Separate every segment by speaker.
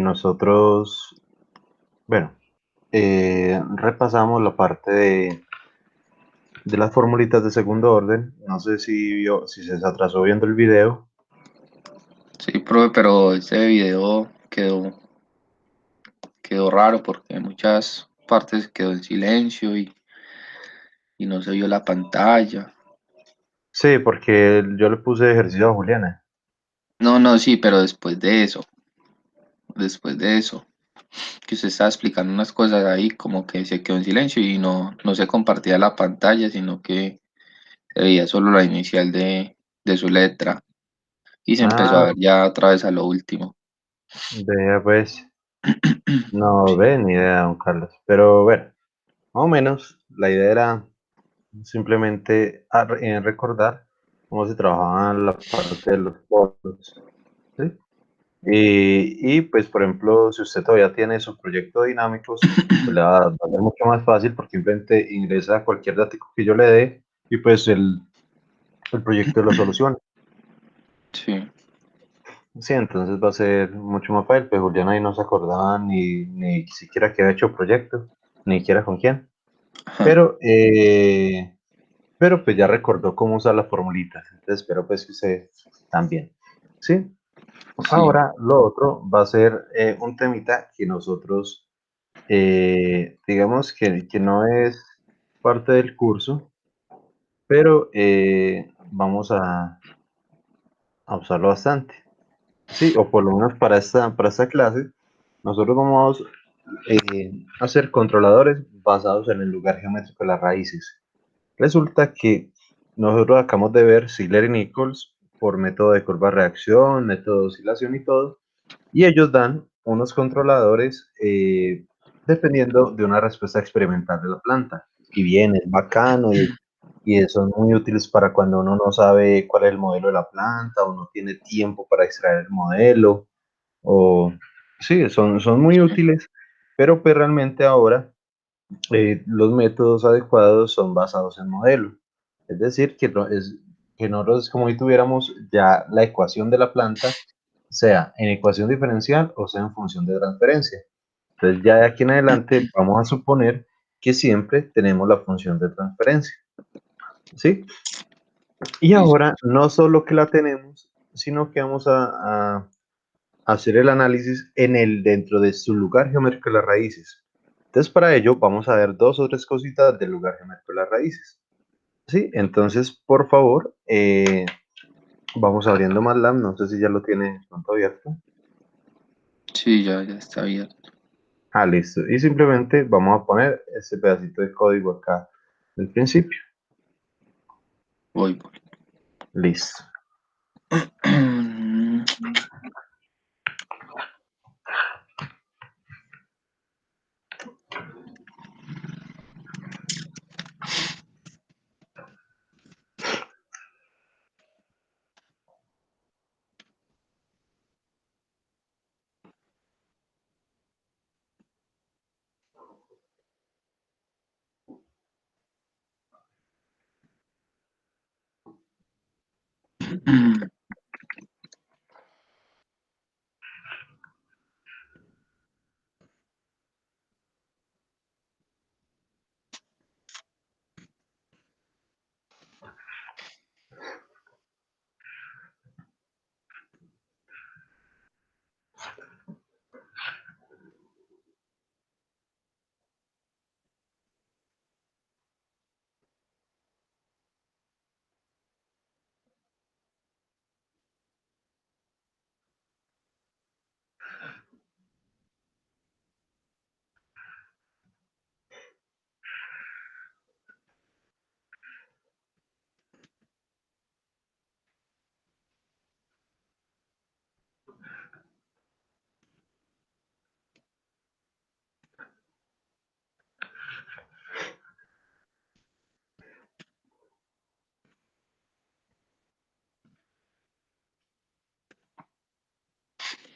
Speaker 1: nosotros, bueno, repasamos la parte de las formulitas de segundo orden. No sé si se atrasó viendo el video.
Speaker 2: Sí, profe, pero este video quedó raro porque en muchas partes quedó en silencio y no se vio la pantalla.
Speaker 1: Sí, porque yo le puse ejercicio a Juliana.
Speaker 2: No, no, sí, pero después de eso, que usted estaba explicando unas cosas ahí, como que se quedó en silencio y no se compartía la pantalla, sino que se veía solo la inicial de su letra y se empezó a
Speaker 1: Ah,
Speaker 2: ver ya otra vez a lo último.
Speaker 1: vea pues, no
Speaker 2: Sí.
Speaker 1: ve ni idea, don Carlos. Pero bueno, más o menos la idea era simplemente recordar cómo se trabajaba la parte de los polos, ¿sí? Pues, por ejemplo, si usted todavía tiene su proyecto de dinámicos, pues le va a ser mucho más fácil porque simplemente ingresa cualquier dato que yo le dé y pues el proyecto lo soluciona.
Speaker 2: Sí.
Speaker 1: Sí, entonces va a ser mucho más fácil, pues Julián ahí no se acordaba ni siquiera que había hecho proyecto, ni siquiera con quién.
Speaker 2: Ajá.
Speaker 1: Pero, pero pues ya recordó cómo usar las formulitas, entonces espero pues que usted también. ¿Sí?
Speaker 2: Sí.
Speaker 1: Ahora lo otro va a ser un temita que nosotros, digamos que no es parte del curso, pero vamos a usarlo bastante. Sí, o por lo menos para esta clase, nosotros vamos a hacer controladores basados en el lugar geométrico de las raíces. Resulta que nosotros acabamos de ver Ziegler y Nichols por método de curva de reacción, método de oscilación y todo, y ellos dan unos controladores dependiendo de una respuesta experimental de la planta. Y bien, es bacano y son muy útiles para cuando uno no sabe cuál es el modelo de la planta o no tiene tiempo para extraer el modelo. O sí, son muy útiles, pero pues realmente ahora los métodos adecuados son basados en modelo. Es decir, que nosotros es como si tuviéramos ya la ecuación de la planta, sea en ecuación diferencial o sea en función de transferencia. Entonces ya de aquí en adelante vamos a suponer que siempre tenemos la función de transferencia, ¿sí? Y
Speaker 2: Listo.
Speaker 1: ahora no solo que la tenemos, sino que vamos a hacer el análisis dentro de su lugar geométrico de las raíces. Entonces, para ello vamos a ver dos o tres cositas del lugar geométrico de las raíces. Sí, entonces, por favor, vamos abriendo MATLAB. No sé si ya lo tiene pronto abierto.
Speaker 2: Sí, ya está bien.
Speaker 1: Ah, listo. Y simplemente vamos a poner ese pedacito de código acá del principio.
Speaker 2: Voy.
Speaker 1: Listo.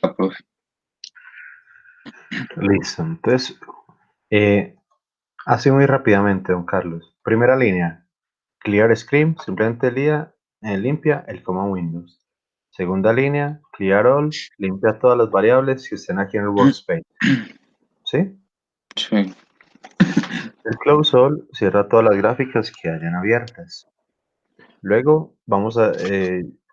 Speaker 2: Ah, profe.
Speaker 1: Listo. Entonces, eh, así muy rápidamente, don Carlos. Primera línea, Clear Screen, simplemente limpia el coma Windows. Segunda línea, clear all, limpia todas las variables que estén aquí en el workspace. ¿Sí?
Speaker 2: Sí.
Speaker 1: El close all cierra todas las gráficas que hayan abiertas. Luego vamos a,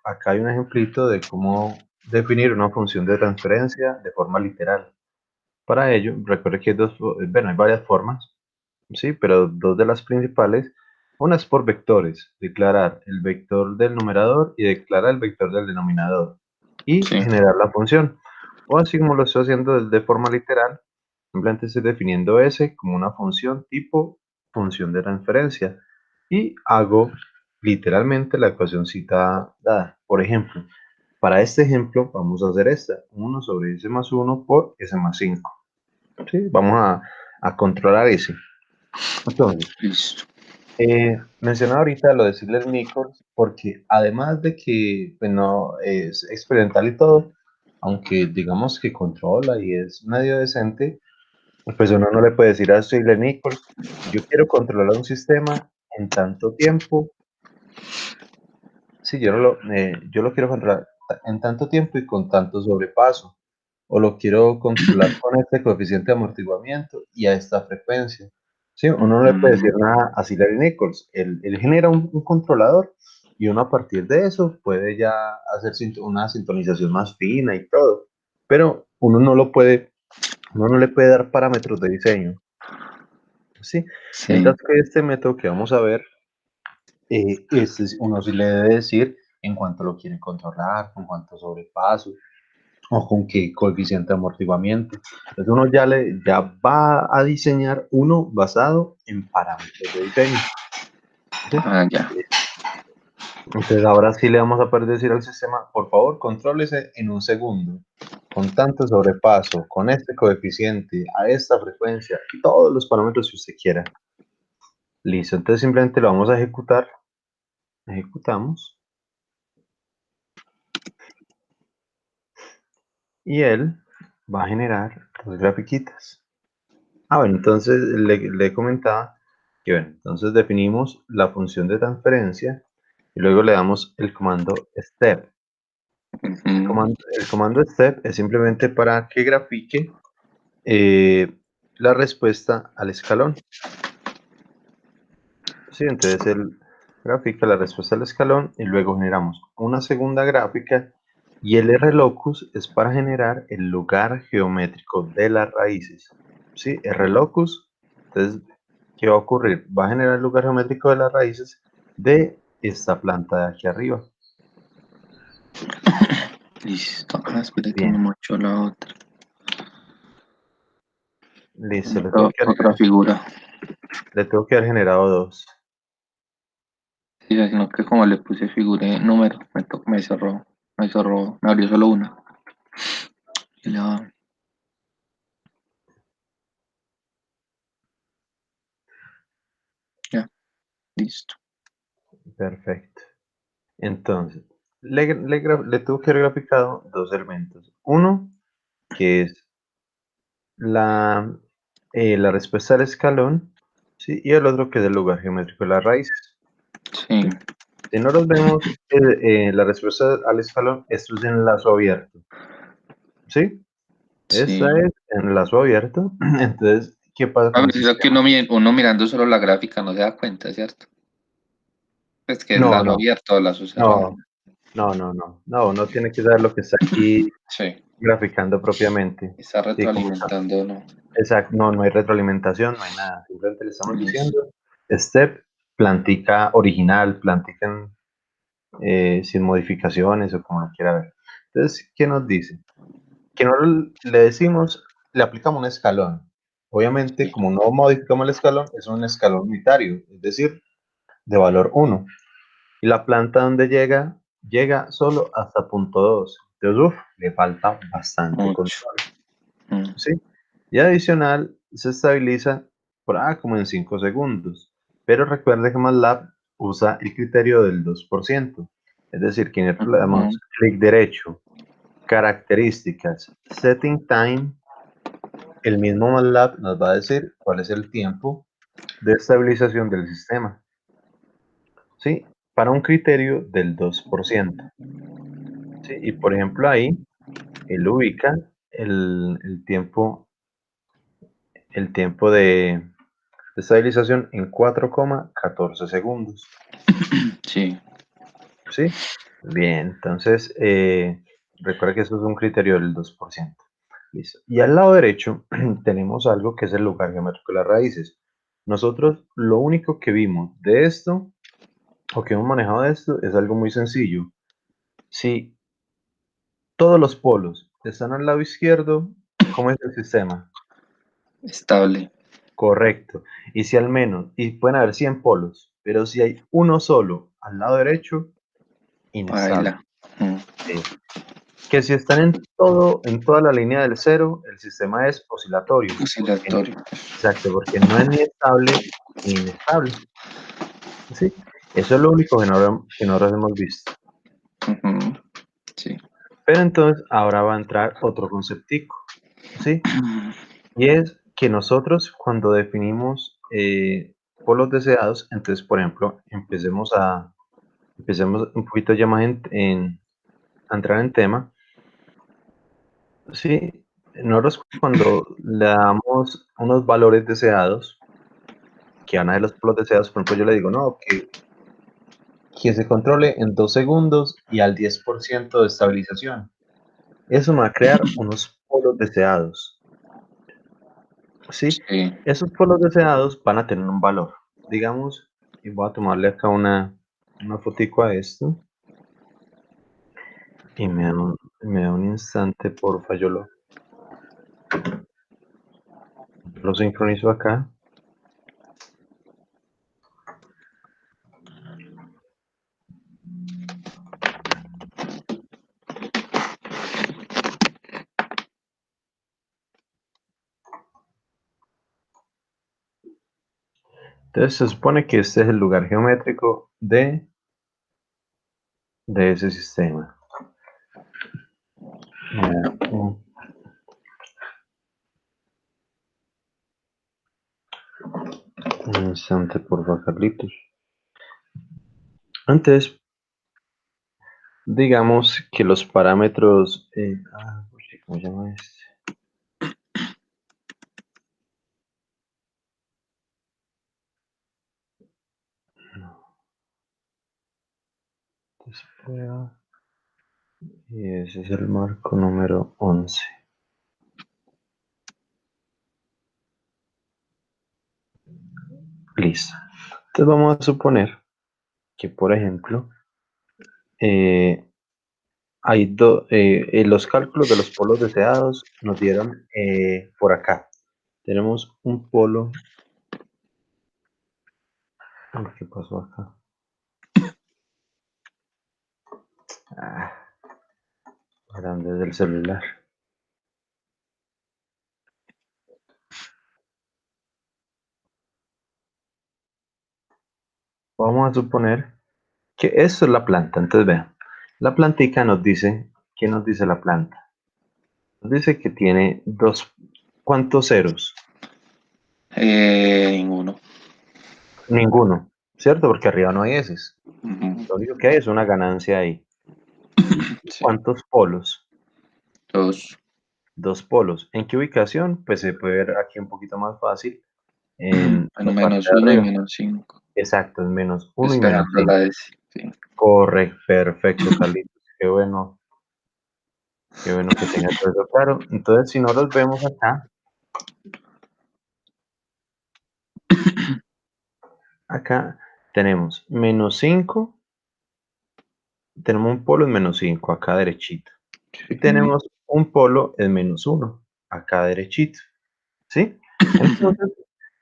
Speaker 1: acá hay un ejemplito de cómo definir una función de transferencia de forma literal. Para ello, recuerde que hay varias formas, sí, pero dos de las principales. Una es por vectores, declarar el vector del numerador y declarar el vector del denominador y
Speaker 2: Sí.
Speaker 1: generar la función. O así como lo estoy haciendo de forma literal, simplemente estoy definiendo S como una función tipo función de transferencia y hago literalmente la ecuación dada. Por ejemplo, para este ejemplo vamos a hacer esta, 1 sobre S más 1 por S más 5. ¿Sí? Vamos a controlar ese. Entonces,
Speaker 2: Listo.
Speaker 1: mencionaba ahorita lo de Ziegler Nichols, porque además de que pues, no, es experimental y todo, aunque digamos que controla y es medio decente, pues uno no le puede decir a Ziegler Nichols, yo quiero controlar un sistema en tanto tiempo, sí, yo lo quiero controlar en tanto tiempo y con tanto sobrepaso, o lo quiero controlar con este coeficiente de amortiguamiento y a esta frecuencia. Sí, uno no le puede decir nada a Hillary Nichols. Él genera un controlador y uno a partir de eso puede ya hacer una sintonización más fina y todo. Pero uno no le puede dar parámetros de diseño. ¿Sí?
Speaker 2: Sí.
Speaker 1: Mientras que este método que vamos a ver, uno sí le debe decir en cuanto lo quiere controlar, con cuánto sobrepaso, o con qué coeficiente de amortiguamiento. Entonces uno ya va a diseñar uno basado en parámetros de diseño. ¿Sí?
Speaker 2: Ah, ya.
Speaker 1: Entonces ahora sí le vamos a poder decir al sistema, por favor, contrólese en un segundo, con tanto sobrepaso, con este coeficiente, a esta frecuencia, y todos los parámetros que usted quiera. Listo, entonces simplemente lo vamos a ejecutar. Ejecutamos. Y él va a generar dos grafiquitas. Bueno, entonces le comentaba que, bueno, entonces definimos la función de transferencia y luego le damos el comando step. El comando step es simplemente para que grafique la respuesta al escalón. Sí, entonces él grafica la respuesta al escalón y luego generamos una segunda gráfica y el RLocus es para generar el lugar geométrico de las raíces. ¿Sí? RLocus, entonces, ¿qué va a ocurrir? Va a generar el lugar geométrico de las raíces de esta planta de aquí arriba.
Speaker 2: Listo. Ah, espera que me
Speaker 1: Bien,
Speaker 2: mochó la otra.
Speaker 1: listo, le tengo
Speaker 2: Otra figura.
Speaker 1: que haber generado dos.
Speaker 2: Sí, sino que como le puse figura número, me abrió solo una. Y ya, listo.
Speaker 1: Perfecto. Entonces, le tuvo que haber graficado dos elementos. Uno, que es la, la respuesta al escalón, ¿sí? Y el otro que es el lugar geométrico de las raíces.
Speaker 2: Sí,
Speaker 1: ¿Sí? Si no los vemos, la respuesta al escalón, esto es enlazo abierto. ¿Sí? Esta
Speaker 2: sí.
Speaker 1: es enlazo abierto. Entonces, ¿qué pasa
Speaker 2: A
Speaker 1: con
Speaker 2: ver,
Speaker 1: el
Speaker 2: es que
Speaker 1: sistema?
Speaker 2: uno mirando solo la gráfica no se da cuenta, ¿cierto? Es que es
Speaker 1: No,
Speaker 2: lazo
Speaker 1: no,
Speaker 2: abierto o lazo cerrado.
Speaker 1: no, no, no tiene que saber lo que está aquí
Speaker 2: Sí,
Speaker 1: graficando propiamente.
Speaker 2: está
Speaker 1: Sí, como está.
Speaker 2: retroalimentando, ¿no?
Speaker 1: Exacto, no, no hay retroalimentación, no hay nada. Simplemente le estamos
Speaker 2: Listo.
Speaker 1: diciendo, step, plantica original, plantica sin modificaciones o como lo quiera ver. Entonces, ¿qué nos dice? Que no le decimos, le aplicamos un escalón. Obviamente,
Speaker 2: Sí.
Speaker 1: como no modificamos el escalón, es un escalón unitario, es decir, de valor 1. Y la planta donde llega solo hasta punto 2. Entonces, le falta bastante
Speaker 2: Mucho.
Speaker 1: control.
Speaker 2: Mm.
Speaker 1: ¿Sí? Y adicional, se estabiliza por como en 5 segundos. Pero recuerde que MATLAB usa el criterio del 2%. Es decir, que nosotros le
Speaker 2: Ujú.
Speaker 1: damos clic derecho, características, setting time, el mismo MATLAB nos va a decir cuál es el tiempo de estabilización del sistema. ¿Sí? Para un criterio del 2%. ¿sí? Y por ejemplo ahí, él ubica el tiempo de estabilización en 4,14 segundos.
Speaker 2: Sí,
Speaker 1: ¿Sí? Bien, entonces recuerda que eso es un criterio del 2%. Listo. Y al lado derecho tenemos algo que es el lugar geométrico de las raíces. Nosotros lo único que vimos de esto, o que hemos manejado de esto, es algo muy sencillo. Si todos los polos están al lado izquierdo, ¿cómo es el sistema?
Speaker 2: estable,
Speaker 1: Correcto. Y si al menos, y pueden haber 100 polos, pero si hay uno solo al lado derecho, inestable.
Speaker 2: baila. Mm,
Speaker 1: Sí. Que si están en toda la línea del cero, el sistema es oscilatorio.
Speaker 2: oscilatorio.
Speaker 1: Exacto, porque no es ni estable ni inestable. ¿Sí? Eso es lo único que nosotros hemos visto.
Speaker 2: Ujú, sí.
Speaker 1: Pero entonces ahora va a entrar otro conceptico, ¿sí? Y es que nosotros cuando definimos polos deseados, entonces, por ejemplo, empecemos un poquito ya más a entrar en tema. Sí, nosotros cuando le damos unos valores deseados, que van a ser los polos deseados, por ejemplo, yo le digo, no, que se controle en 2 segundos y al 10% de estabilización. Eso me va a crear unos polos deseados, ¿sí?
Speaker 2: Sí.
Speaker 1: Esos polos deseados van a tener un valor. Digamos, y voy a tomarle acá una fotico a esto, y me da un instante, porfa, yo lo sincronizo acá. Entonces se supone que este es el lugar geométrico de ese sistema. Un instante, porfa, Carlitos. Antes, digamos que los parámetros, ¿cómo se llama este? Entonces, prueba, y ese es el marco número 11. Listo. Entonces vamos a suponer que, por ejemplo, eh, los cálculos de los polos deseados nos dieron por acá. Tenemos un polo. ¿Qué pasó acá? Ah, grande del celular. Vamos a suponer que esto es la planta. Entonces vean, la plantica nos dice, ¿qué nos dice la planta? Nos dice que tiene ¿cuántos ceros?
Speaker 2: Ninguno.
Speaker 1: Ninguno, ¿cierto? Porque arriba no hay eses.
Speaker 2: Ujú,
Speaker 1: Lo único que hay es una ganancia ahí.
Speaker 2: sí.
Speaker 1: ¿Cuántos polos?
Speaker 2: Dos.
Speaker 1: Dos polos. ¿En qué ubicación? Pues se puede ver aquí un poquito más fácil en
Speaker 2: Bueno,
Speaker 1: la parte
Speaker 2: menos
Speaker 1: de
Speaker 2: uno y
Speaker 1: arriba.
Speaker 2: menos cinco.
Speaker 1: Exacto, es menos uno y menos
Speaker 2: Despejando
Speaker 1: 5.
Speaker 2: la S. Sí.
Speaker 1: Correcto, perfecto, Carlitos. Qué bueno que tengas todo eso claro. Entonces, si no los vemos acá tenemos menos 5, tenemos un polo en menos 5 acá derechito. Y
Speaker 2: Sí.
Speaker 1: tenemos un polo en menos 1 acá derechito. ¿Sí? Entonces,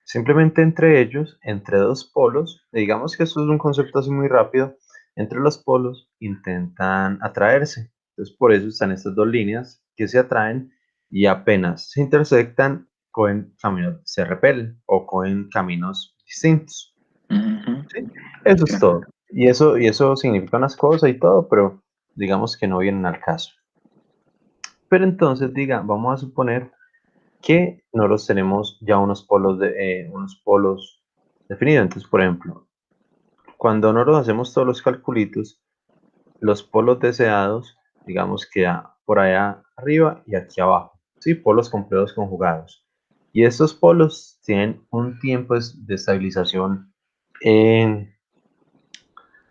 Speaker 1: simplemente entre ellos, entre dos polos, digamos que esto es un concepto así muy rápido, entre los polos intentan atraerse. Entonces, por eso están estas dos líneas que se atraen y apenas se intersectan, cogen caminos, se repelen o cogen caminos distintos.
Speaker 2: Ujú,
Speaker 1: ¿Sí? Eso
Speaker 2: sí.
Speaker 1: es todo. Y eso significa unas cosas y todo, pero digamos que no vienen al caso. Pero entonces, vamos a suponer que no los tenemos ya unos polos definidos. Entonces, por ejemplo, cuando nosotros hacemos todos los calculitos, los polos deseados digamos que por allá arriba y aquí abajo, ¿sí? Polos completos conjugados. Y estos polos tienen un tiempo de estabilización eh,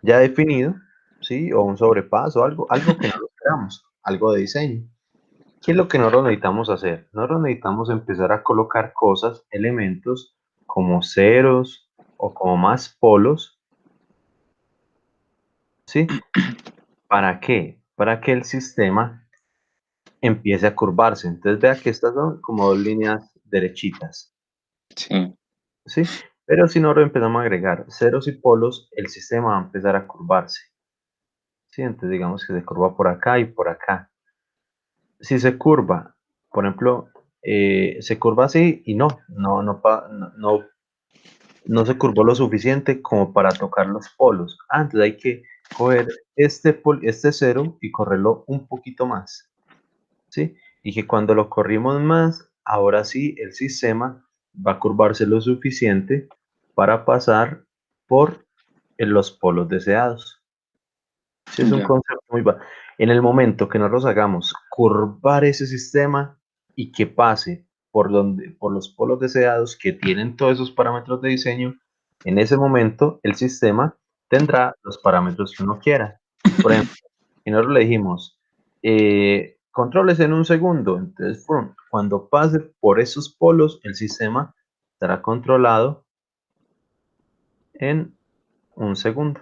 Speaker 1: ya definido, ¿sí? O un sobrepaso, algo que no lo esperamos, algo de diseño. ¿Qué es lo que nosotros necesitamos hacer? Nosotros necesitamos empezar a colocar cosas, elementos como ceros o como más polos, ¿sí? ¿Para qué? Para que el sistema empiece a curvarse. Entonces vea que estas son como dos líneas derechitas,
Speaker 2: Sí,
Speaker 1: ¿sí? Pero si nosotros empezamos a agregar ceros y polos, el sistema va a empezar a curvarse, ¿sí? Entonces digamos que se curva por acá y por acá. Si se curva, por ejemplo, se curva así y no se curvó lo suficiente como para tocar los polos. Entonces hay que coger este cero y correrlo un poquito más, ¿sí? Y que cuando lo corrimos más, ahora sí el sistema va a curvarse lo suficiente para pasar por los polos deseados. Sí, es un
Speaker 2: ya,
Speaker 1: concepto muy básico. En el momento que nosotros hagamos curvar ese sistema y que pase por los polos deseados que tienen todos esos parámetros de diseño, en ese momento el sistema tendrá los parámetros que uno quiera. Por ejemplo, y nosotros le dijimos, controles en un segundo. Entonces, ¡pum! Cuando pase por esos polos, el sistema estará controlado en un segundo.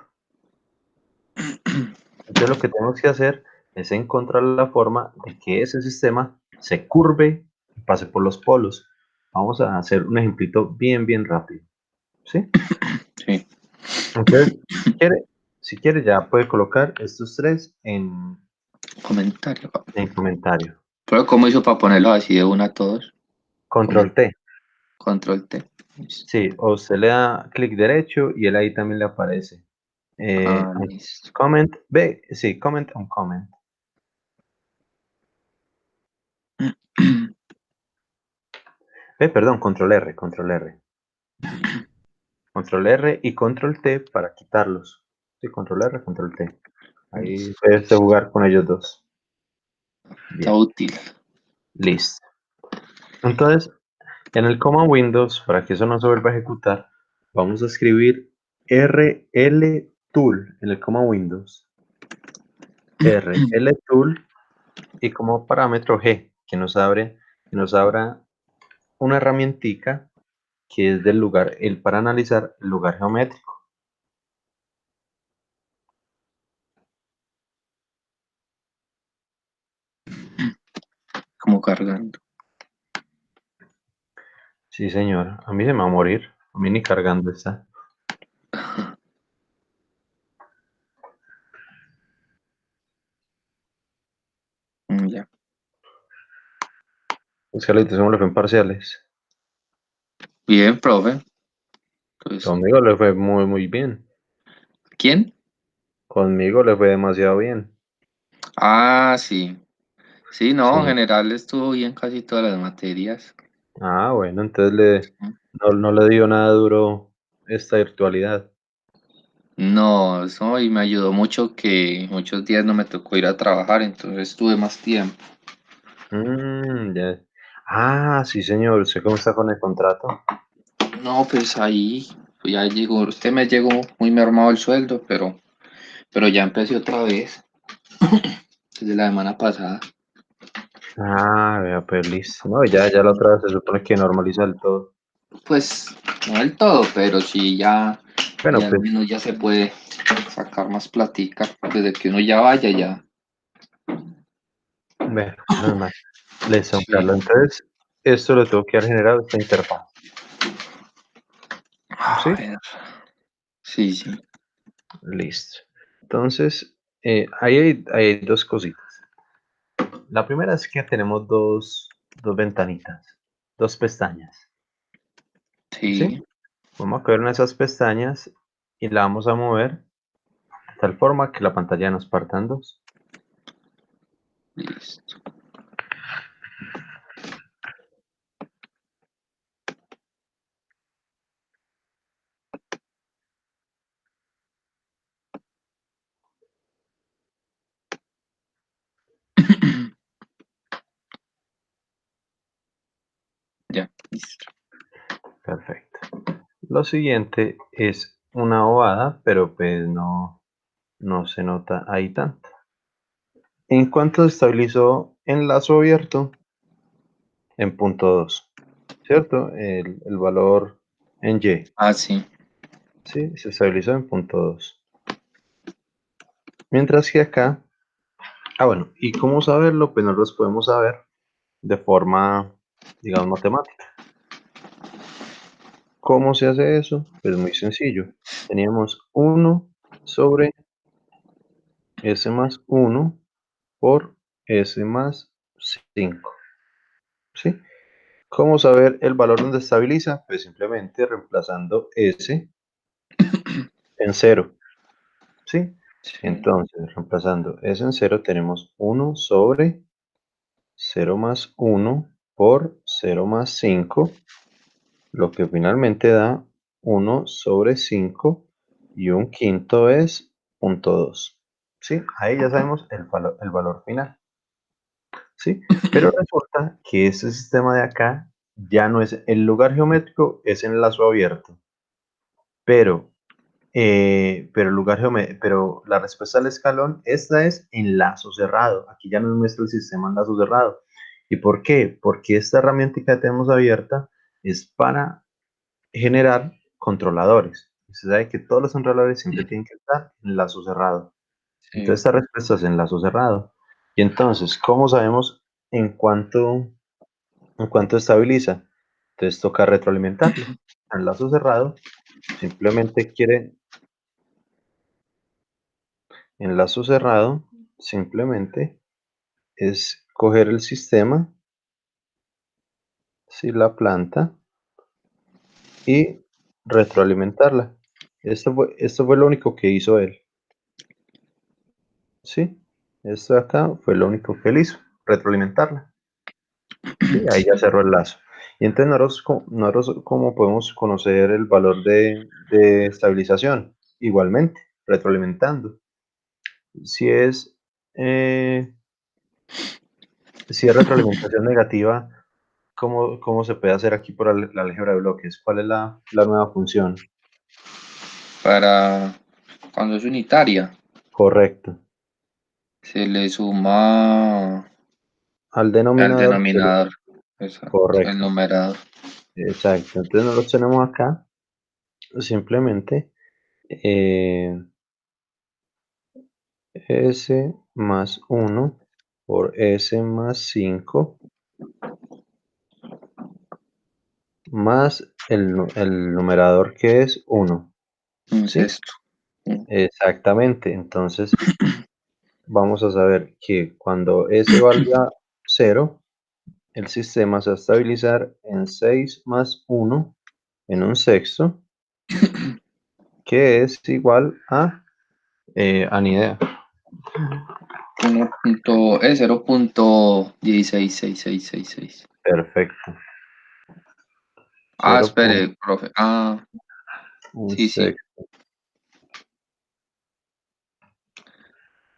Speaker 1: Entonces, lo que tenemos que hacer es encontrar la forma de que ese sistema se curve y pase por los polos. Vamos a hacer un ejemplito bien, bien rápido. ¿Sí?
Speaker 2: sí.
Speaker 1: Entonces, si quiere ya puede colocar estos tres
Speaker 2: Comentario.
Speaker 1: en comentario.
Speaker 2: Pero ¿cómo hizo para ponerlos así de una a todos?
Speaker 1: Control T.
Speaker 2: Control T. Listo.
Speaker 1: Sí, o usted le da clic derecho y él ahí también le aparece.
Speaker 2: Ah, listo.
Speaker 1: Comment, ve, sí, comment on comment. Ve, perdón, control R, control R. Control R y control T para quitarlos. Sí, control R, control T. Ahí
Speaker 2: Listo.
Speaker 1: puedes jugar con ellos dos.
Speaker 2: Está
Speaker 1: Bien,
Speaker 2: útil.
Speaker 1: listo. Entonces, en el command Windows, para que eso no se vuelva a ejecutar, vamos a escribir rltool en el command Windows. rltool y como parámetro G, que nos abra una herramientica que es del lugar, para analizar el lugar geométrico.
Speaker 2: Como cargando.
Speaker 1: Sí, señor, a mí se me va a morir, a mí ni cargando está.
Speaker 2: Ya.
Speaker 1: Es que la le fue en parciales.
Speaker 2: Bien, profe. Pues,
Speaker 1: Conmigo le fue muy, muy bien.
Speaker 2: ¿quién?
Speaker 1: Conmigo le fue demasiado bien.
Speaker 2: Ah, sí. Sí, no, en
Speaker 1: Sí.
Speaker 2: general estuvo bien casi todas las materias.
Speaker 1: Ah, bueno, entonces
Speaker 2: ¿No?
Speaker 1: no le dio nada duro esta virtualidad.
Speaker 2: No, eso y me ayudó mucho que muchos días no me tocó ir a trabajar, entonces tuve más tiempo.
Speaker 1: Ya. Ah, sí, señor. ¿Usted cómo está con el contrato?
Speaker 2: No, pues ahí pues ya llegó, usted me llegó muy mermado el sueldo, pero ya empecé otra vez, desde la semana pasada.
Speaker 1: Ah, vea, pues listo. No, ya la otra vez se supone que normaliza el todo.
Speaker 2: Pues no del todo, pero sí
Speaker 1: Bueno,
Speaker 2: ya al
Speaker 1: pues,
Speaker 2: menos ya se puede sacar más platica. Desde que uno ya vaya, ya.
Speaker 1: bueno, menos mal. Listo,
Speaker 2: Sí.
Speaker 1: Carlos. Entonces, esto lo tengo que haber generado esta interfaz.
Speaker 2: A
Speaker 1: ¿Sí?
Speaker 2: ver. Sí, sí.
Speaker 1: Listo. Entonces, ahí hay dos cositas. La primera es que tenemos dos ventanitas, dos pestañas. ¿Sí?
Speaker 2: Sí,
Speaker 1: Vamos a coger una de esas pestañas y la vamos a mover de tal forma que la pantalla nos parta en dos.
Speaker 2: listo. Listo.
Speaker 1: Perfecto. Lo siguiente es una ovada, pero pues no se nota ahí tanto. ¿En cuánto se estabilizó en lazo abierto? En punto 2, ¿cierto? El valor en Y,
Speaker 2: Ah, sí.
Speaker 1: ¿sí? Se estabilizó en punto 2. Mientras que acá, bueno, ¿y cómo saberlo? Pues nosotros podemos saber de forma, digamos, matemática. ¿Cómo se hace eso? Pues muy sencillo. Teníamos 1 sobre S más 1 por S más 5, ¿sí? ¿Cómo saber el valor donde estabiliza? Pues simplemente reemplazando S en 0, ¿sí?
Speaker 2: Sí.
Speaker 1: Entonces, reemplazando S en 0 tenemos 1 sobre 0 más 1 por 0 más 5, lo que finalmente da 1 sobre 5 y un quinto es punto 2. ¿Sí? Ahí ya sabemos el valor final. ¿Sí? Pero resulta que este sistema de acá ya no es el lugar geométrico, es en lazo abierto. Pero el lugar pero la respuesta al escalón, esta es en lazo cerrado. Aquí ya nos muestra el sistema en lazo cerrado. ¿Y por qué? Porque esta herramienta que tenemos abierta es para generar controladores. Usted sabe que todos los controladores siempre tienen que estar en lazo cerrado. Entonces
Speaker 2: Sí.
Speaker 1: esta respuesta es en lazo cerrado. Y entonces, ¿cómo sabemos en cuánto estabiliza? Entonces toca retroalimentarlo. En lazo cerrado, simplemente quiere en lazo cerrado, simplemente es coger el sistema, si la planta, y retroalimentarla. Esto fue lo único que hizo él. ¿Sí? Esto de acá fue lo único que él hizo, retroalimentarla. ¿Sí? Ahí ya
Speaker 2: Sí.
Speaker 1: cerró el lazo. Y entonces nosotros ¿cómo podemos conocer el valor de estabilización? Igualmente, retroalimentando. Si es, eh, si es retroalimentación negativa, ¿cómo se puede hacer aquí por la álgebra de bloques? ¿Cuál es la nueva función?
Speaker 2: Para cuando es unitaria,
Speaker 1: Correcto.
Speaker 2: se le suma
Speaker 1: Al
Speaker 2: al
Speaker 1: denominador,
Speaker 2: denominador. Exacto. El
Speaker 1: correcto.
Speaker 2: numerador.
Speaker 1: Exacto. Entonces nosotros tenemos acá simplemente S más 1 por S más 5 más el numerador que es 1.
Speaker 2: Un
Speaker 1: ¿Sí?
Speaker 2: sexto. Mm.
Speaker 1: Exactamente. Entonces vamos a saber que cuando S valga 0, el sistema se va a estabilizar en 6 más 1 en un sexto, que es igual a ni idea.
Speaker 2: 0.166666.
Speaker 1: Perfecto.
Speaker 2: Ah,
Speaker 1: 0
Speaker 2: espere, profe. Ah,
Speaker 1: un
Speaker 2: sí, sí.
Speaker 1: sexto.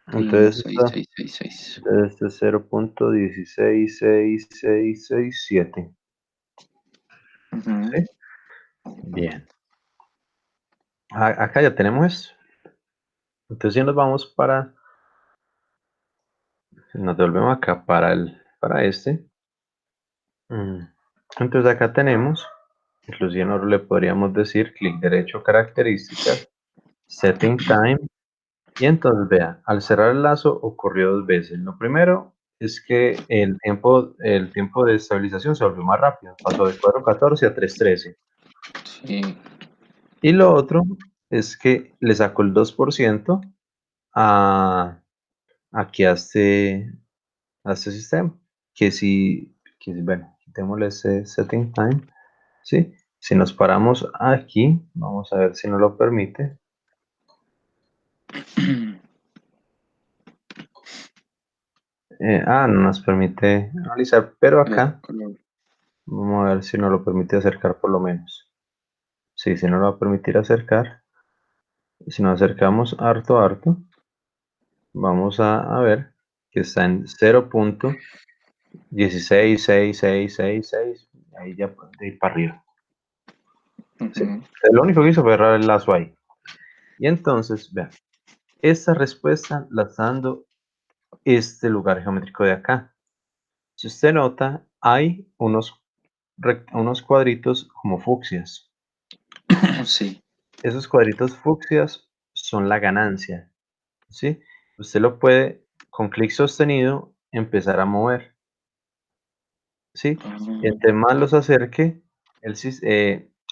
Speaker 2: Sí, uno
Speaker 1: Entonces,
Speaker 2: seis seis seis seis.
Speaker 1: este es 0.166667.
Speaker 2: Ujú.
Speaker 1: ¿Sí? Bien. Acá ya tenemos esto. Entonces, si nos devolvemos acá para este. mm, Entonces, acá tenemos, inclusive nosotros le podríamos decir clic derecho, características, setting time. Y entonces, vea, al cerrar el lazo ocurrió dos veces. Lo primero es que el tiempo de estabilización se volvió más rápido. Pasó de 4.14 a 3.13.
Speaker 2: Sí.
Speaker 1: Y lo otro es que le sacó el 2% a, aquí a este sistema. Bueno, quitémosle ese setting time, ¿sí? Si nos paramos aquí, vamos a ver si nos lo permite. No nos permite analizar, pero acá vamos a ver si nos lo permite acercar por lo menos. Sí, si no lo va a permitir acercar, si nos acercamos harto, harto, vamos a ver que está en 0.16666, ahí ya de ir para arriba. ¿Sí?
Speaker 2: Ujú.
Speaker 1: Lo único que hizo fue errar el lazo ahí. Y entonces, vean, esta respuesta la está dando este lugar geométrico de acá. Si usted nota, hay unos cuadritos como fucsias.
Speaker 2: Sí.
Speaker 1: Esos cuadritos fucsias son la ganancia, ¿sí? Usted lo puede, con clic sostenido, empezar a mover, ¿sí?
Speaker 2: Ah,
Speaker 1: Entre más los acerque,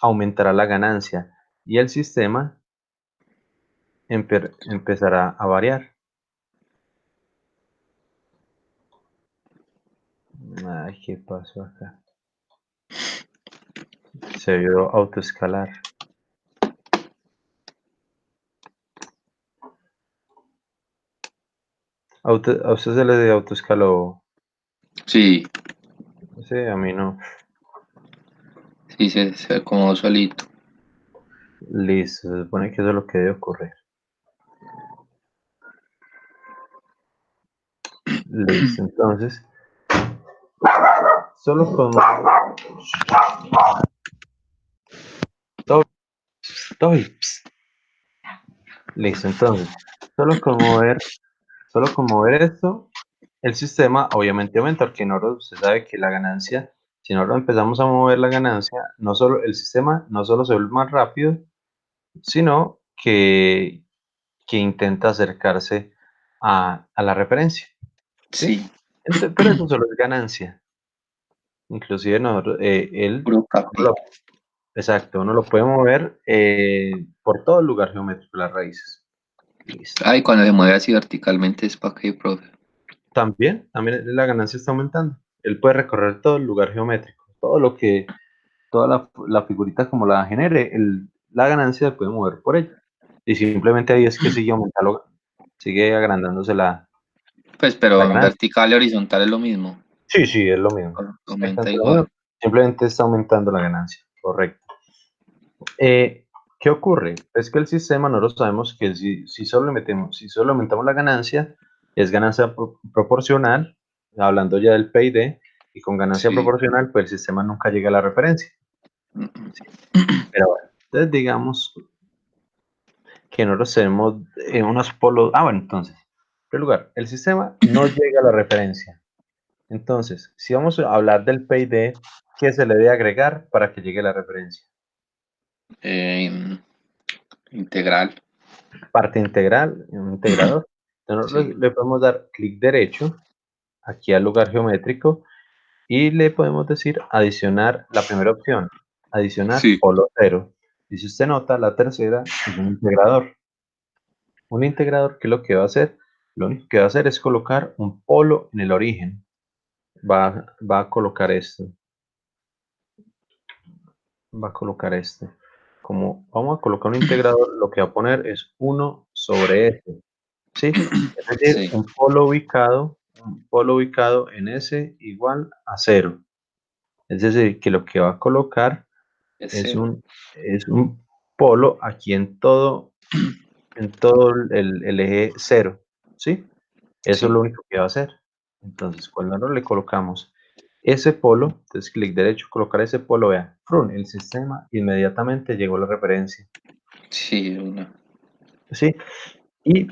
Speaker 1: aumentará la ganancia y el sistema empezará a variar. Ay, ¿qué pasó acá? Se vio autoescalar. A usted se le autoescaló.
Speaker 2: sí,
Speaker 1: Sí, a mí no.
Speaker 2: sí, se acomodó solito.
Speaker 1: Listo, se supone que eso es lo que debe ocurrir. Listo, entonces, solo con... Toby, Toby, psst. Listo, entonces, solo con mover, solo con mover esto, el sistema obviamente aumenta, porque nosotros, usted sabe que la ganancia, si nosotros empezamos a mover la ganancia, no solo el sistema no solo se vuelve más rápido, sino que intenta acercarse a la referencia, ¿sí?
Speaker 2: Sí,
Speaker 1: Pero eso solo es ganancia. Inclusive nosotros,
Speaker 2: puro capi.
Speaker 1: exacto, uno lo puede mover por todo el lugar geométrico, las raíces. Listo.
Speaker 2: Ay, cuando se mueve así verticalmente es para qué, profe.
Speaker 1: También la ganancia está aumentando. Él puede recorrer todo el lugar geométrico, todo lo que, toda la figurita como la genere, la ganancia se puede mover por ella. Y simplemente ahí es que sigue agrandándose
Speaker 2: Pues,
Speaker 1: la
Speaker 2: pero en
Speaker 1: ganancia.
Speaker 2: vertical y horizontal es lo mismo.
Speaker 1: Sí, sí, es lo mismo.
Speaker 2: Aumenta
Speaker 1: Exactamente lo mismo.
Speaker 2: igual.
Speaker 1: Simplemente está aumentando la ganancia, correcto. ¿Qué ocurre? Es que el sistema nosotros sabemos que si solo aumentamos la ganancia, es ganancia proporcional, hablando ya del PID, y con ganancia
Speaker 2: Sí.
Speaker 1: proporcional, pues el sistema nunca llega a la referencia. ¿Sí? Pero bueno, entonces digamos que nosotros tenemos unos polos. Ah, bueno, entonces, en primer lugar, el sistema no llega a la referencia. Entonces, si vamos a hablar del PID, ¿qué se le debe agregar para que llegue a la referencia?
Speaker 2: Eh, integral.
Speaker 1: Parte integral, un integrador. Entonces
Speaker 2: Sí.
Speaker 1: le podemos dar clic derecho aquí al lugar geométrico y le podemos decir adicionar la primera opción, adicionar
Speaker 2: Sí.
Speaker 1: polo cero. Y si usted nota, la tercera es un integrador. Un integrador, ¿qué es lo que va a hacer? Lo único que va a hacer es colocar un polo en el origen. Va a colocar esto. Va a colocar esto. Como vamos a colocar un integrador, lo que va a poner es 1 sobre S. ¿Sí? Es decir,
Speaker 2: Sí.
Speaker 1: un polo ubicado en S igual a cero. Es decir, que lo que va a colocar
Speaker 2: Es
Speaker 1: es
Speaker 2: cero.
Speaker 1: es un polo aquí en todo el eje cero. ¿Sí? Eso es
Speaker 2: Sí.
Speaker 1: lo único que va a hacer. Entonces, cuando nosotros le colocamos ese polo, entonces clic derecho, colocar ese polo, vea, ¡frun! El sistema inmediatamente llegó a la referencia.
Speaker 2: Sí, una.
Speaker 1: ¿Sí?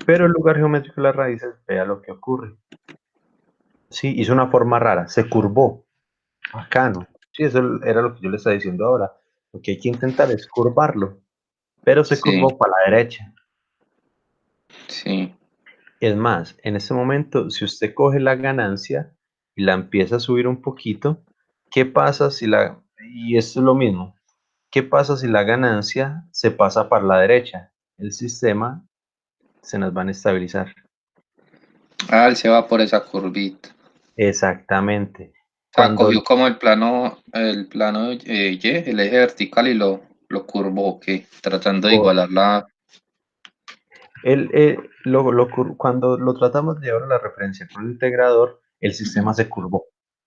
Speaker 1: Pero el lugar geométrico de las raíces, vea lo que ocurre. Sí, hizo una forma rara, se curvó. Bacano. Sí, eso era lo que yo le estaba diciendo ahora. Lo que hay que intentar es curvarlo, pero se
Speaker 2: Sí.
Speaker 1: curvó para la derecha.
Speaker 2: Sí.
Speaker 1: Es más, en este momento, si usted coge la ganancia y la empieza a subir un poquito, ¿qué pasa y esto es lo mismo, ¿qué pasa si la ganancia se pasa para la derecha? El sistema se nos va a estabilizar.
Speaker 2: Ah, él se va por esa curvita.
Speaker 1: Exactamente.
Speaker 2: O sea,
Speaker 1: Cuando
Speaker 2: cogió como el plano Y, el eje vertical y lo curvó, que tratando de
Speaker 1: co-
Speaker 2: igualar la.
Speaker 1: cuando lo tratamos de llevar a la referencia con el integrador, el sistema
Speaker 2: Ujú.
Speaker 1: se curvó.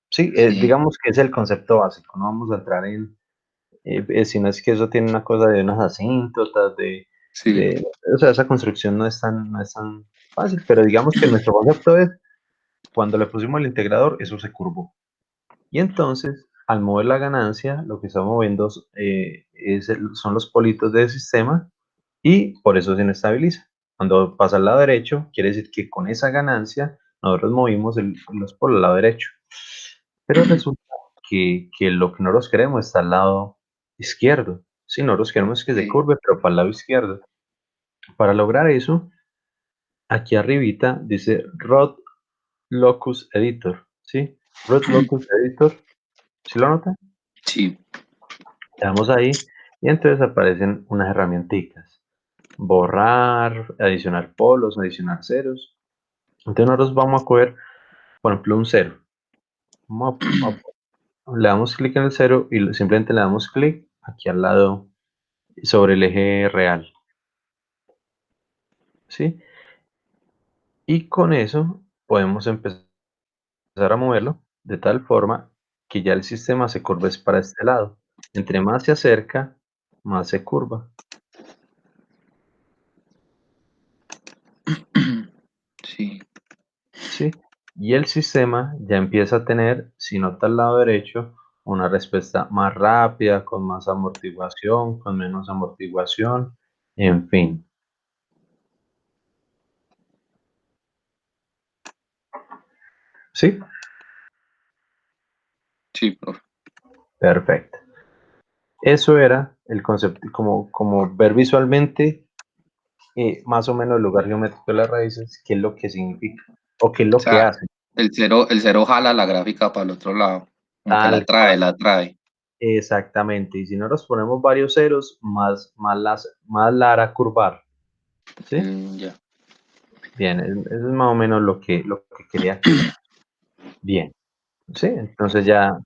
Speaker 1: Sí,
Speaker 2: Sí,
Speaker 1: digamos que es el concepto básico, no vamos a entrar si no es que eso tiene una cosa de unas asíntotas,
Speaker 2: sí,
Speaker 1: o sea, esa construcción no es tan fácil, pero digamos que nuestro concepto es, cuando le pusimos el integrador, eso se curvó. Y entonces, al mover la ganancia, lo que estamos moviendo son los politos del sistema y por eso se inestabiliza. Cuando pasa al lado derecho, quiere decir que con esa ganancia nosotros movimos los polos al lado derecho. Pero resulta que lo que nosotros queremos está al lado izquierdo. Sí, nosotros queremos que se
Speaker 2: Sí.
Speaker 1: curve, pero para el lado izquierdo. Para lograr eso, aquí arribita dice Rod Locus Editor, ¿sí? Rod Locus Editor, ¿sí lo notan?
Speaker 2: Sí.
Speaker 1: Le damos ahí y entonces aparecen unas herramienticas. Borrar, adicionar polos, adicionar ceros. Entonces nosotros vamos a coger, por ejemplo, un cero. Le damos clic en el cero y simplemente le damos clic aquí al lado sobre el eje real, ¿sí? Y con eso podemos empezar a moverlo de tal forma que ya el sistema se curve para este lado. Entre más se acerca, más se curva,
Speaker 2: Sí.
Speaker 1: ¿sí? Y el sistema ya empieza a tener, si nota al lado derecho, una respuesta más rápida, con más amortiguación, con menos amortiguación, en fin, ¿sí?
Speaker 2: Sí, profe.
Speaker 1: Perfecto. Eso era el concepto, como ver visualmente más o menos el lugar geométrico de las raíces, qué es lo que significa o qué es
Speaker 2: O
Speaker 1: lo que
Speaker 2: sea,
Speaker 1: hace.
Speaker 2: el cero jala la gráfica para el otro lado. Como que
Speaker 1: Tal cual,
Speaker 2: la trae.
Speaker 1: exactamente. Y si no nos ponemos varios ceros, más la hará curvar. ¿Sí?
Speaker 2: Ya.
Speaker 1: Bien, eso es más o menos lo que quería que viera. Bien, ¿sí? Entonces ya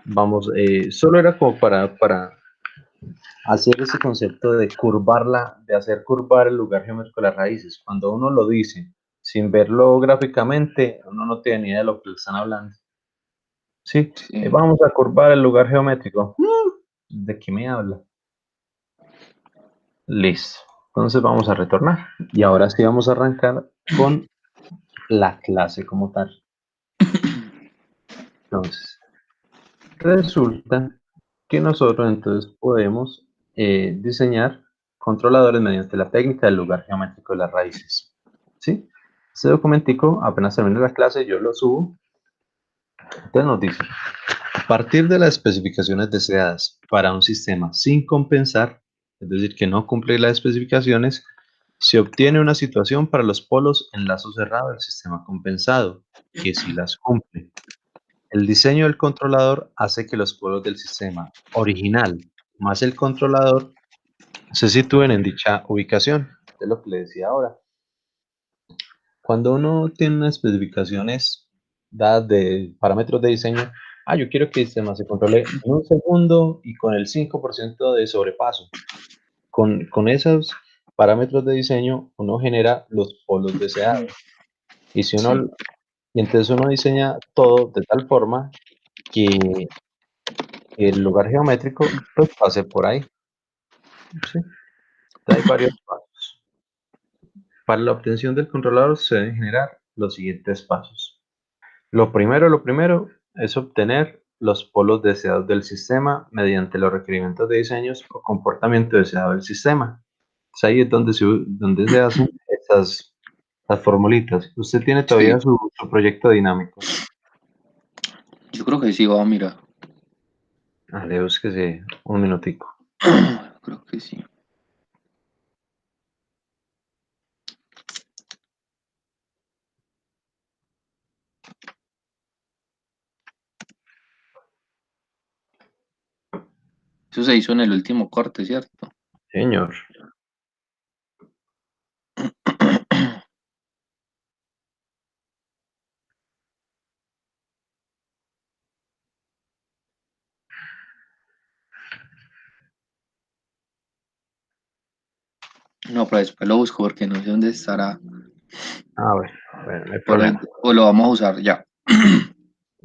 Speaker 1: vamos, solo era como para hacer ese concepto de de hacer curvar el lugar geométrico de las raíces. Cuando uno lo dice sin verlo gráficamente, uno no tiene ni idea de lo que le están hablando. Sí,
Speaker 2: Sí.
Speaker 1: vamos a curvar el lugar geométrico. ¿De qué me habla? Listo. Entonces vamos a retornar. Y ahora sí vamos a arrancar con la clase como tal. Entonces, resulta que nosotros entonces podemos diseñar controladores mediante la técnica del lugar geométrico de las raíces. ¿Sí? Este documentico, apenas termine la clase, yo lo subo. Entonces nos dice, a partir de las especificaciones deseadas para un sistema sin compensar, es decir, que no cumple las especificaciones, se obtiene una situación para los polos en lazo cerrado del sistema compensado, que sí las cumple. El diseño del controlador hace que los polos del sistema original más el controlador se sitúen en dicha ubicación. Es lo que le decía ahora. Cuando uno tiene unas especificaciones dadas de parámetros de diseño, yo quiero que el sistema se controle en un segundo y con el 5% de sobrepaso. Con esos parámetros de diseño, uno genera los polos deseados. Y si
Speaker 2: Sí.
Speaker 1: uno, y entonces uno diseña todo de tal forma que el lugar geométrico pues pase por ahí. ¿Sí? Hay varios pasos. Para la obtención del controlador se deben generar los siguientes pasos. Lo primero es obtener los polos deseados del sistema mediante los requerimientos de diseños o comportamiento deseado del sistema. Es ahí es donde se hacen esas formulitas. Usted tiene todavía
Speaker 2: Sí.
Speaker 1: su proyecto dinámico.
Speaker 2: Yo creo que sí va a mirar.
Speaker 1: Dale, búsquese un minutico.
Speaker 2: Creo que sí. Eso se hizo en el último corte, ¿cierto?
Speaker 1: Señor.
Speaker 2: No, pero después lo busco porque no sé dónde estará.
Speaker 1: Bueno, no hay
Speaker 2: Por ahí,
Speaker 1: problema.
Speaker 2: o lo vamos a usar ya.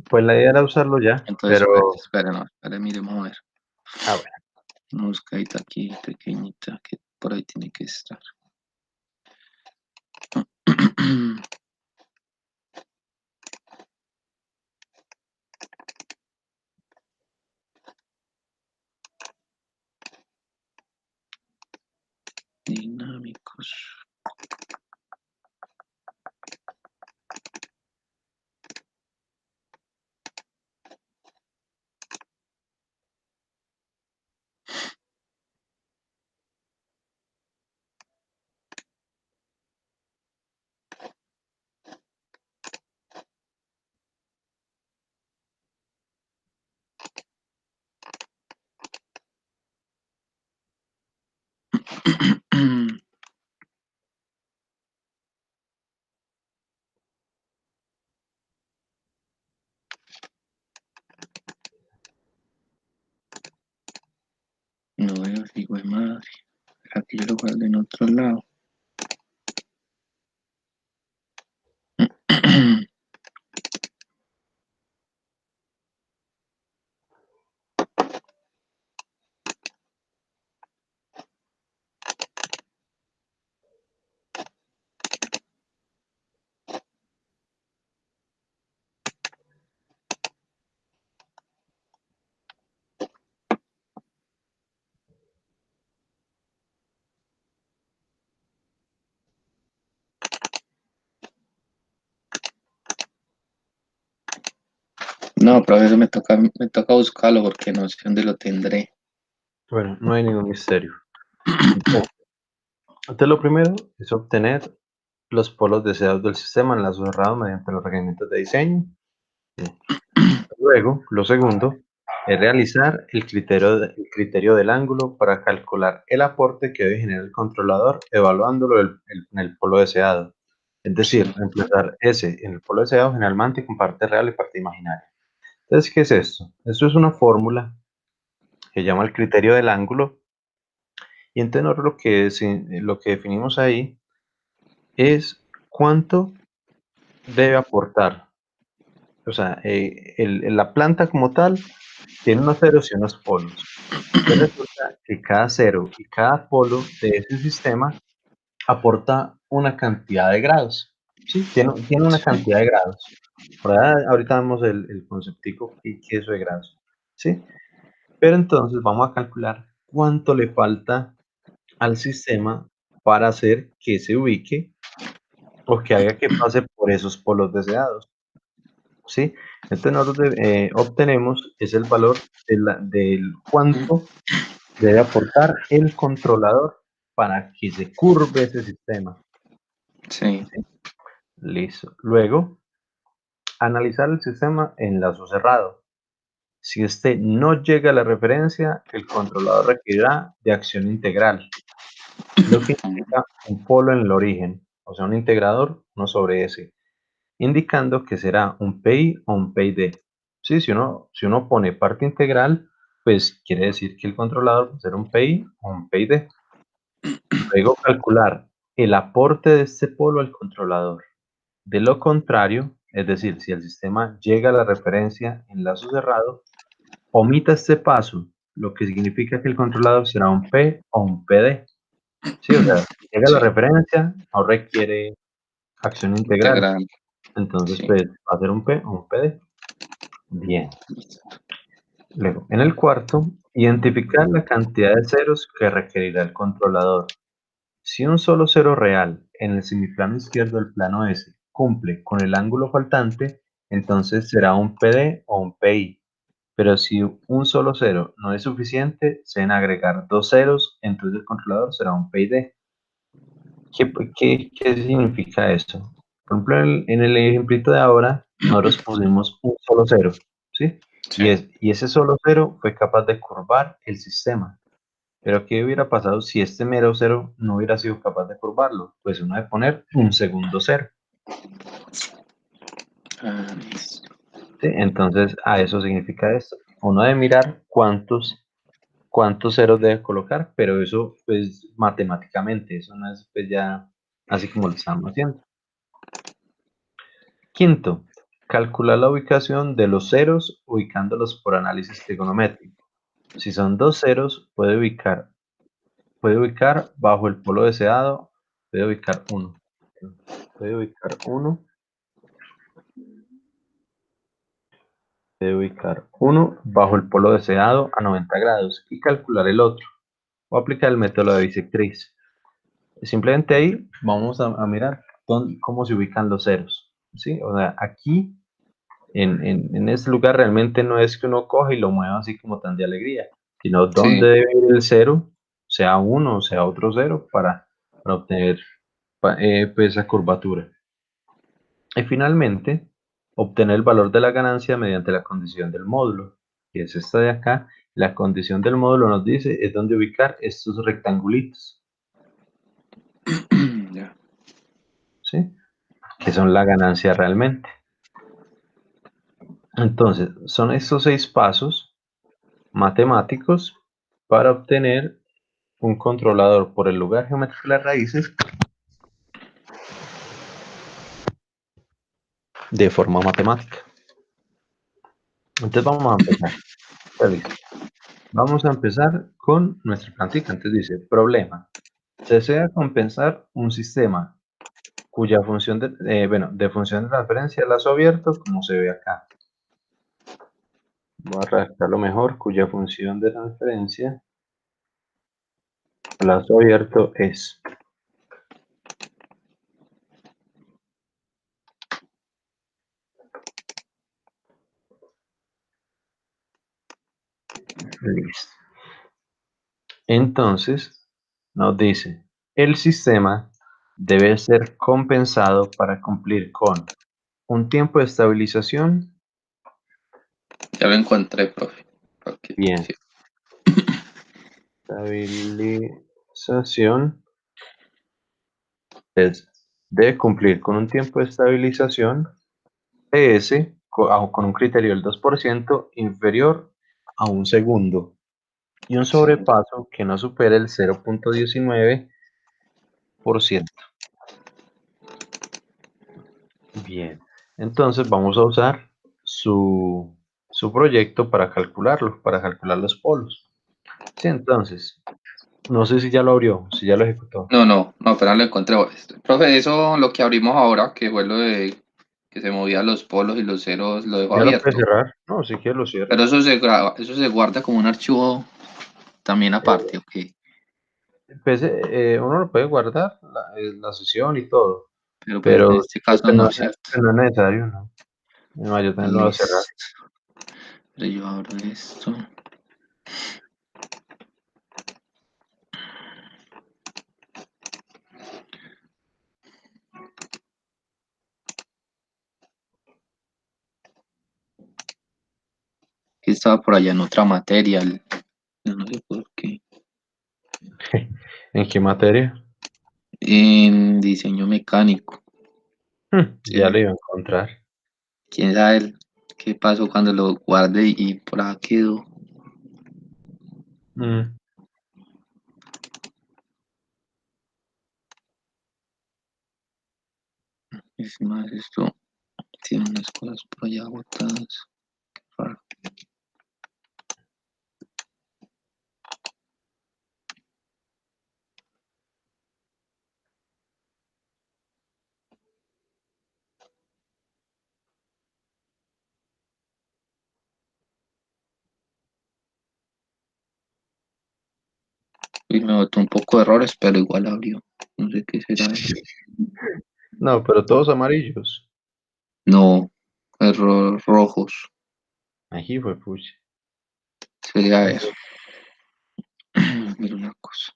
Speaker 1: Pues la idea era usarlo ya,
Speaker 2: Entonces,
Speaker 1: pero,
Speaker 2: espere, no, espere, miremos a ver.
Speaker 1: bueno,
Speaker 2: Una buscadita aquí, pequeñita, que por ahí tiene que estar. No veo si güey madre. Aquí yo lo guardo en otro lado. No, pero eso me toca buscarlo porque no sé dónde lo tendré.
Speaker 1: Bueno, no hay ningún misterio. Entonces, lo primero es obtener los polos deseados del sistema enlazo cerrado mediante los requerimientos de diseño. Luego, lo segundo es realizar el criterio del ángulo para calcular el aporte que debe generar el controlador evaluándolo en el polo deseado. Es decir,
Speaker 2: Sí.
Speaker 1: reemplazar S en el polo deseado generalmente con parte real y parte imaginaria. Entonces, ¿qué es esto? Esto es una fórmula que llama el criterio del ángulo y entonces nosotros lo que definimos ahí es cuánto debe aportar. O sea, la planta como tal tiene unos ceros y unos polos. Pues resulta que cada cero y cada polo de ese sistema aporta una cantidad de grados. ¿Sí? Tiene una
Speaker 2: Sí.
Speaker 1: cantidad de grados. Ahorita vemos el conceptico que es eso de grados. ¿Sí? Pero entonces vamos a calcular cuánto le falta al sistema para hacer que se ubique o que haga que pase por esos polos deseados. ¿Sí? Entonces nosotros obtenemos es el valor del cuánto debe aportar el controlador para que se curve ese sistema.
Speaker 2: Sí.
Speaker 1: ¿Sí? Listo. Luego, analizar el sistema en lazo cerrado. Si este no llega a la referencia, el controlador requerirá de acción integral, lo que implica un polo en el origen, o sea, un integrador, no sobre S, indicando que será un PI o un PID. Sí, si uno pone parte integral, pues quiere decir que el controlador va a ser un PI o un PID. Luego calcular el aporte de este polo al controlador. De lo contrario, es decir, si el sistema llega a la referencia en lazo cerrado, omita este paso, lo que significa que el controlador será un P o un PD. Sí, o sea, si llega a la
Speaker 2: Sí.
Speaker 1: referencia, no requiere acción integral.
Speaker 2: Integral.
Speaker 1: Entonces,
Speaker 2: Sí.
Speaker 1: pues, va a ser un P o un PD. Bien. Luego, en el cuarto, identificar la cantidad de ceros que requerirá el controlador. Si un solo cero real en el semiplano izquierdo del plano S cumple con el ángulo faltante, entonces será un PD o un PI. Pero si un solo cero no es suficiente, se deben agregar dos ceros, entonces el controlador será un PID. ¿Qué significa esto? Por ejemplo, en el ejemplito de ahora, nosotros pusimos un solo cero, ¿sí?
Speaker 2: Sí.
Speaker 1: Y ese solo cero fue capaz de curvar el sistema. Pero ¿qué hubiera pasado si este mero cero no hubiera sido capaz de curvarlo? Pues uno debe poner un segundo cero,
Speaker 2: Ah, listo.
Speaker 1: ¿sí? Entonces, a eso significa esto. Uno debe mirar cuántos ceros debe colocar, pero eso, pues, matemáticamente, eso no es, pues, ya así como lo estamos haciendo. Quinto, calcular la ubicación de los ceros ubicándolos por análisis trigonométrico. Si son dos ceros, puede ubicar bajo el polo deseado, puede ubicar uno. Puede ubicar uno, puede ubicar uno bajo el polo deseado a 90 grados y calcular el otro. O aplicar el método de bisectriz. Simplemente ahí vamos a mirar cómo se ubican los ceros. ¿Sí? O sea, aquí en este lugar realmente no es que uno coja y lo mueva así como tan de alegría, sino dónde
Speaker 2: Sí.
Speaker 1: debe ir el cero, sea uno o sea otro cero, para obtener pues, esa curvatura. Y finalmente, obtener el valor de la ganancia mediante la condición del módulo, que es esta de acá. La condición del módulo nos dice es dónde ubicar estos rectangulitos. ¿sí? Que son la ganancia realmente. Entonces, son estos 6 pasos matemáticos para obtener un controlador por el lugar geométrico de las raíces de forma matemática. Entonces vamos a empezar. Está listo. Vamos a empezar con nuestra plantita. Entonces dice, problema. Se desea compensar un sistema cuya función de función de transferencia lazo abierto, como se ve acá. Voy a redactarlo mejor, cuya función de transferencia lazo abierto es. Listo. Entonces, nos dice, el sistema debe ser compensado para cumplir con un tiempo de estabilización.
Speaker 2: Ya lo encontré, profe.
Speaker 1: Bien,
Speaker 2: Sí.
Speaker 1: estabilización debe cumplir con un tiempo de estabilización PS con un criterio del 2% inferior a un segundo y un
Speaker 2: Sí.
Speaker 1: sobrepaso que no supere el 0.19%. Bien, entonces vamos a usar su proyecto para calcularlo, para calcular los polos. Sí, entonces, no sé si ya lo abrió, si ya lo ejecutó.
Speaker 2: No, apenas lo encontré. Profe, eso lo que abrimos ahora, que fue lo de que se movían los polos y los ceros, lo dejo
Speaker 1: ¿Ya lo puede
Speaker 2: abierto.
Speaker 1: cerrar? No, si quiere lo cierra.
Speaker 2: Pero eso se graba, eso se guarda como un archivo también aparte, ¿ok?
Speaker 1: Uno lo puede guardar, la sesión y todo,
Speaker 2: Pero pues en
Speaker 1: pero
Speaker 2: este caso no, ¿cierto?
Speaker 1: no es necesario, ¿no? No, yo también lo voy a cerrar.
Speaker 2: Listo. Pero yo abro esto. Que estaba por allá en otra materia. Yo no sé por qué.
Speaker 1: ¿En qué materia?
Speaker 2: En diseño mecánico.
Speaker 1: Ya
Speaker 2: Sí,
Speaker 1: lo iba a encontrar.
Speaker 2: quién sabe qué pasó cuando lo guardé y por acá quedó.
Speaker 1: Mm,
Speaker 2: Es más, esto tiene unas cosas por allá botadas. Raro. Y me botó un poco de errores, pero igual abrió. No sé qué será eso.
Speaker 1: No, pero todos amarillos.
Speaker 2: No, error rojos.
Speaker 1: Aquí fue pucha.
Speaker 2: Sería eso. Mira una cosa.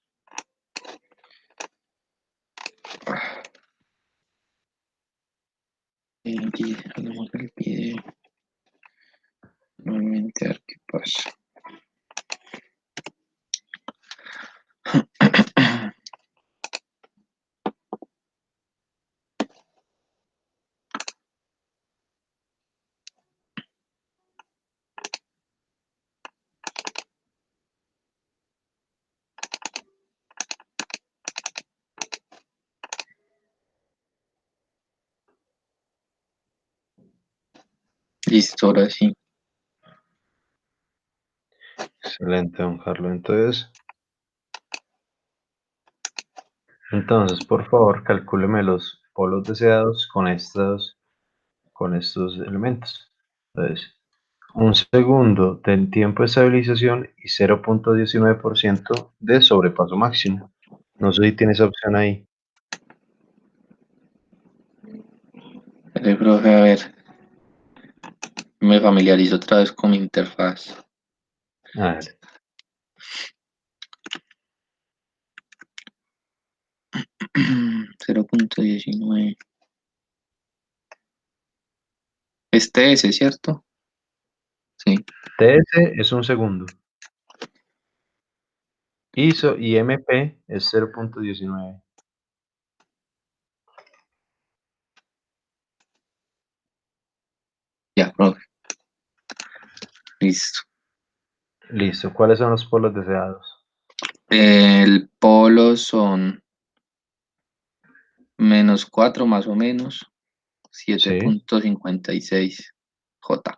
Speaker 2: Hagamos el video. Nuevamente a ver qué pasa. Listo, ahora sí.
Speaker 1: Excelente, don Carlos. Entonces, por favor, calcúleme los polos deseados con estos elementos. Entonces, un segundo del tiempo de estabilización y 0.19% de sobrepaso máximo. No sé si tiene esa opción ahí.
Speaker 2: Profe, a ver, me familiarizo otra vez con mi interfaz.
Speaker 1: A ver,
Speaker 2: 0.19. Es TS, ¿cierto? Sí.
Speaker 1: TS es un segundo. ISO y MP es 0.19.
Speaker 2: Ya, profe. Listo.
Speaker 1: Listo. ¿Cuáles son los polos deseados?
Speaker 2: El polo son -4 más o menos, siete
Speaker 1: Sí.
Speaker 2: punto cincuenta y seis J.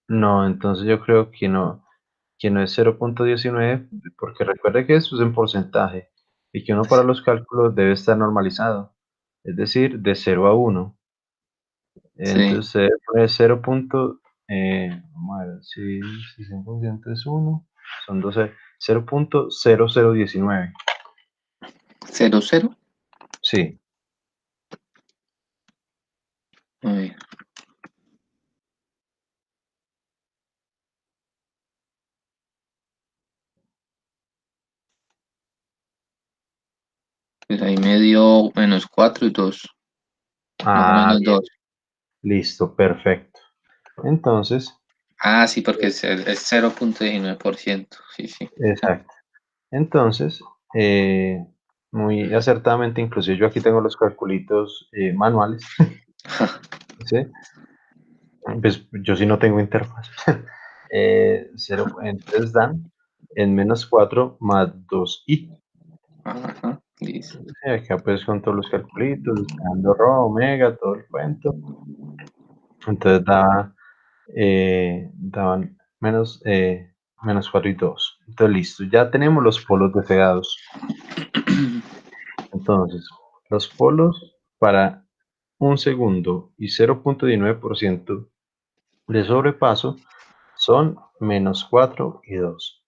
Speaker 1: No, entonces yo creo que no es 0,19, porque recuerde que eso es en porcentaje y que uno para los cálculos debe estar normalizado, es decir, de 0 a 1.
Speaker 2: Sí,
Speaker 1: Entonces se debe poner 0. Vamos a ver, si 100% es 1, son 12, 0,0019.
Speaker 2: 0, 0.
Speaker 1: Sí,
Speaker 2: A ver, pues ahí me dio -4 y 2, más o
Speaker 1: ah,
Speaker 2: menos
Speaker 1: bien,
Speaker 2: 2.
Speaker 1: listo, perfecto. Entonces,
Speaker 2: Ah, sí, porque es 0,19%. Sí, sí.
Speaker 1: exacto. Entonces, eh, muy acertadamente, inclusive yo aquí tengo los calculitos manuales, ¿sí? Pues yo sí no tengo interfaz. Entonces dan en -4 más 2i.
Speaker 2: Ajá, listo.
Speaker 1: Sí, acá pues con todos los calculitos, despejando rho, omega, todo el cuento. Entonces daban menos 4 y 2. Entonces listo, ya tenemos los polos deseados. Entonces, los polos para un segundo y 0,19% de sobrepaso son -4 y 2.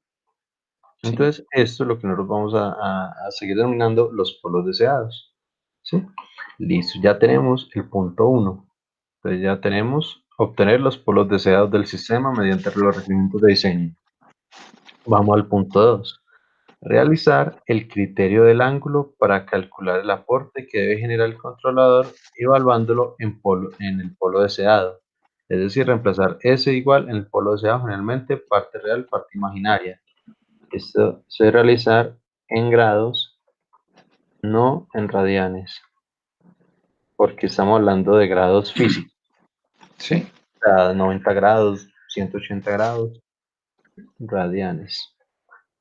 Speaker 2: Sí,
Speaker 1: Entonces, esto es lo que nosotros vamos a seguir denominando los polos deseados. ¿Sí? Listo, ya tenemos el punto 1. Entonces ya tenemos obtener los polos deseados del sistema mediante los requerimientos de diseño. Vamos al punto 2. Realizar el criterio del ángulo para calcular el aporte que debe generar el controlador evaluándolo en el polo deseado. Es decir, reemplazar S igual en el polo deseado generalmente parte real, parte imaginaria. Esto se debe realizar en grados, no en radianes, porque estamos hablando de grados físicos,
Speaker 2: sí.
Speaker 1: a 90 grados, 180 grados, radianes.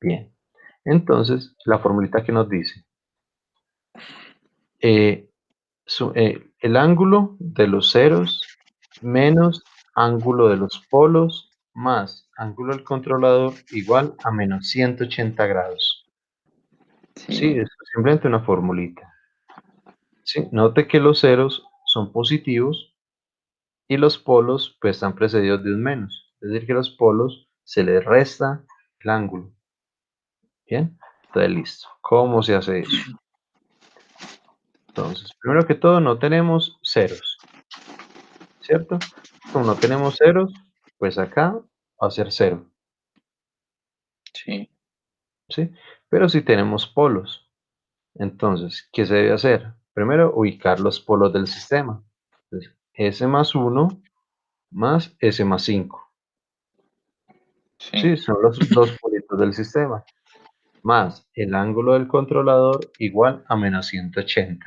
Speaker 1: Bien. Entonces, la formulita que nos dice, eh, el ángulo de los ceros menos ángulo de los polos más ángulo del controlador igual a -180 grados. Sí,
Speaker 2: Sí,
Speaker 1: es simplemente una formulita. Sí, note que los ceros son positivos y los polos pues están precedidos de un menos. Es decir, que los polos se les resta el ángulo. Bien, entonces listo. ¿Cómo se hace eso? Entonces, primero que todo, no tenemos ceros, ¿cierto? Como no tenemos ceros, pues acá va a ser 0,
Speaker 2: sí,
Speaker 1: ¿sí? Pero sí tenemos polos. Entonces, ¿qué se debe hacer? Primero, ubicar los polos del sistema. Entonces, S+1 más S+5.
Speaker 2: sí.
Speaker 1: Sí, son los dos politos del sistema. Más el ángulo del controlador igual a -180.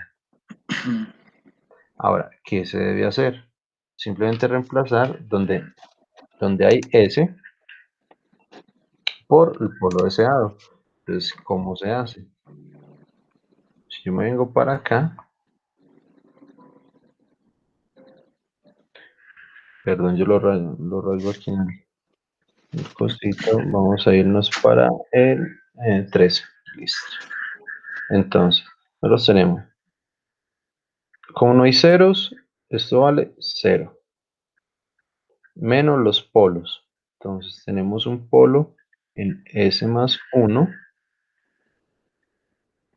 Speaker 1: Ahora, ¿qué se debe hacer? Simplemente reemplazar donde hay S por el polo deseado. Entonces, ¿cómo se hace? Si yo me vengo para acá, perdón, yo lo rasgo aquí en el cosito, vamos a irnos para el 13. Listo. Entonces, nosotros tenemos, como no hay ceros, esto vale 0, menos los polos. Entonces, tenemos un polo en S+1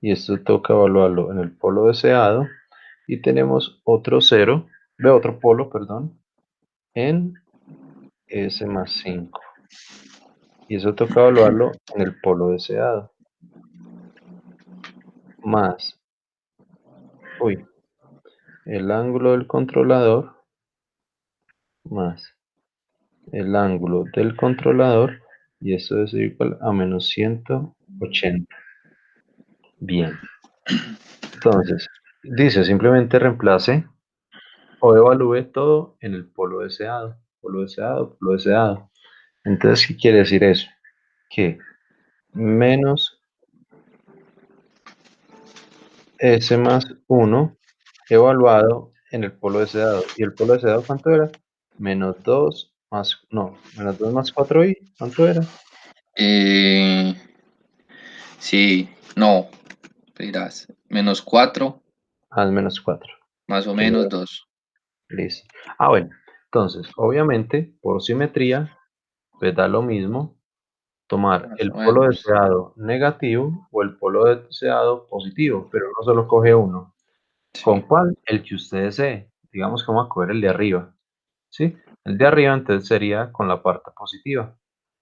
Speaker 1: y esto toca evaluarlo en el polo deseado y tenemos otro 0, de otro polo, perdón, en S+5 y eso toca evaluarlo en el polo deseado, más, uy, el ángulo del controlador, más el ángulo del controlador, y eso es igual a -180. Bien, entonces, dice simplemente reemplace o evalúe todo en el polo deseado, polo deseado, polo deseado. Entonces, ¿qué quiere decir eso? Que menos S más 1 evaluado en el polo deseado. ¿Y el polo deseado cuánto era? Menos 2 más, no, menos 2 más 4i, ¿cuánto era?
Speaker 2: Eh, sí, no, dirás, -4,
Speaker 1: Ah, menos 4.
Speaker 2: más o menos 2.
Speaker 1: Listo. Bueno, entonces, obviamente, por simetría, pues da lo mismo tomar
Speaker 2: Más
Speaker 1: el
Speaker 2: o
Speaker 1: polo
Speaker 2: menos.
Speaker 1: deseado negativo o el polo deseado positivo, pero uno solo coge uno. ¿Con
Speaker 2: Sí,
Speaker 1: cuál? El que usted desee. Digamos que vamos a coger el de arriba, ¿sí? El de arriba entonces sería con la parte positiva,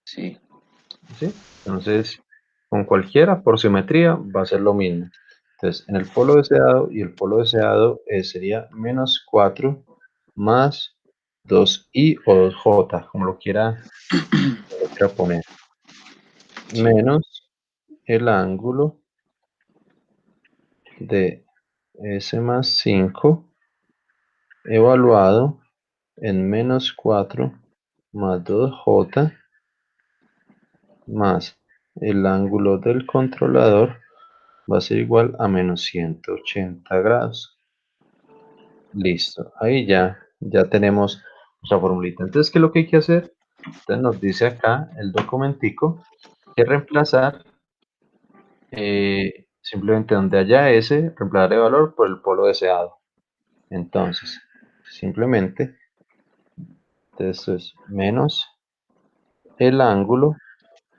Speaker 2: sí.
Speaker 1: ¿sí? Entonces, con cualquiera, por simetría, va a ser lo mismo. Entonces, en el polo deseado y el polo deseado sería menos 4 más 2i o 2j, como lo quiera poner,
Speaker 2: Sí.
Speaker 1: menos el ángulo de S más 5 evaluado en menos 4 más 2j más el ángulo del controlador va a ser igual a menos 180 grados. Listo, ahí ya tenemos nuestra formulita. Entonces, ¿qué es lo que hay que hacer? Entonces nos dice acá el documentico que reemplazar simplemente donde haya S, reemplazar el valor por el polo deseado. Entonces, simplemente, esto es menos el ángulo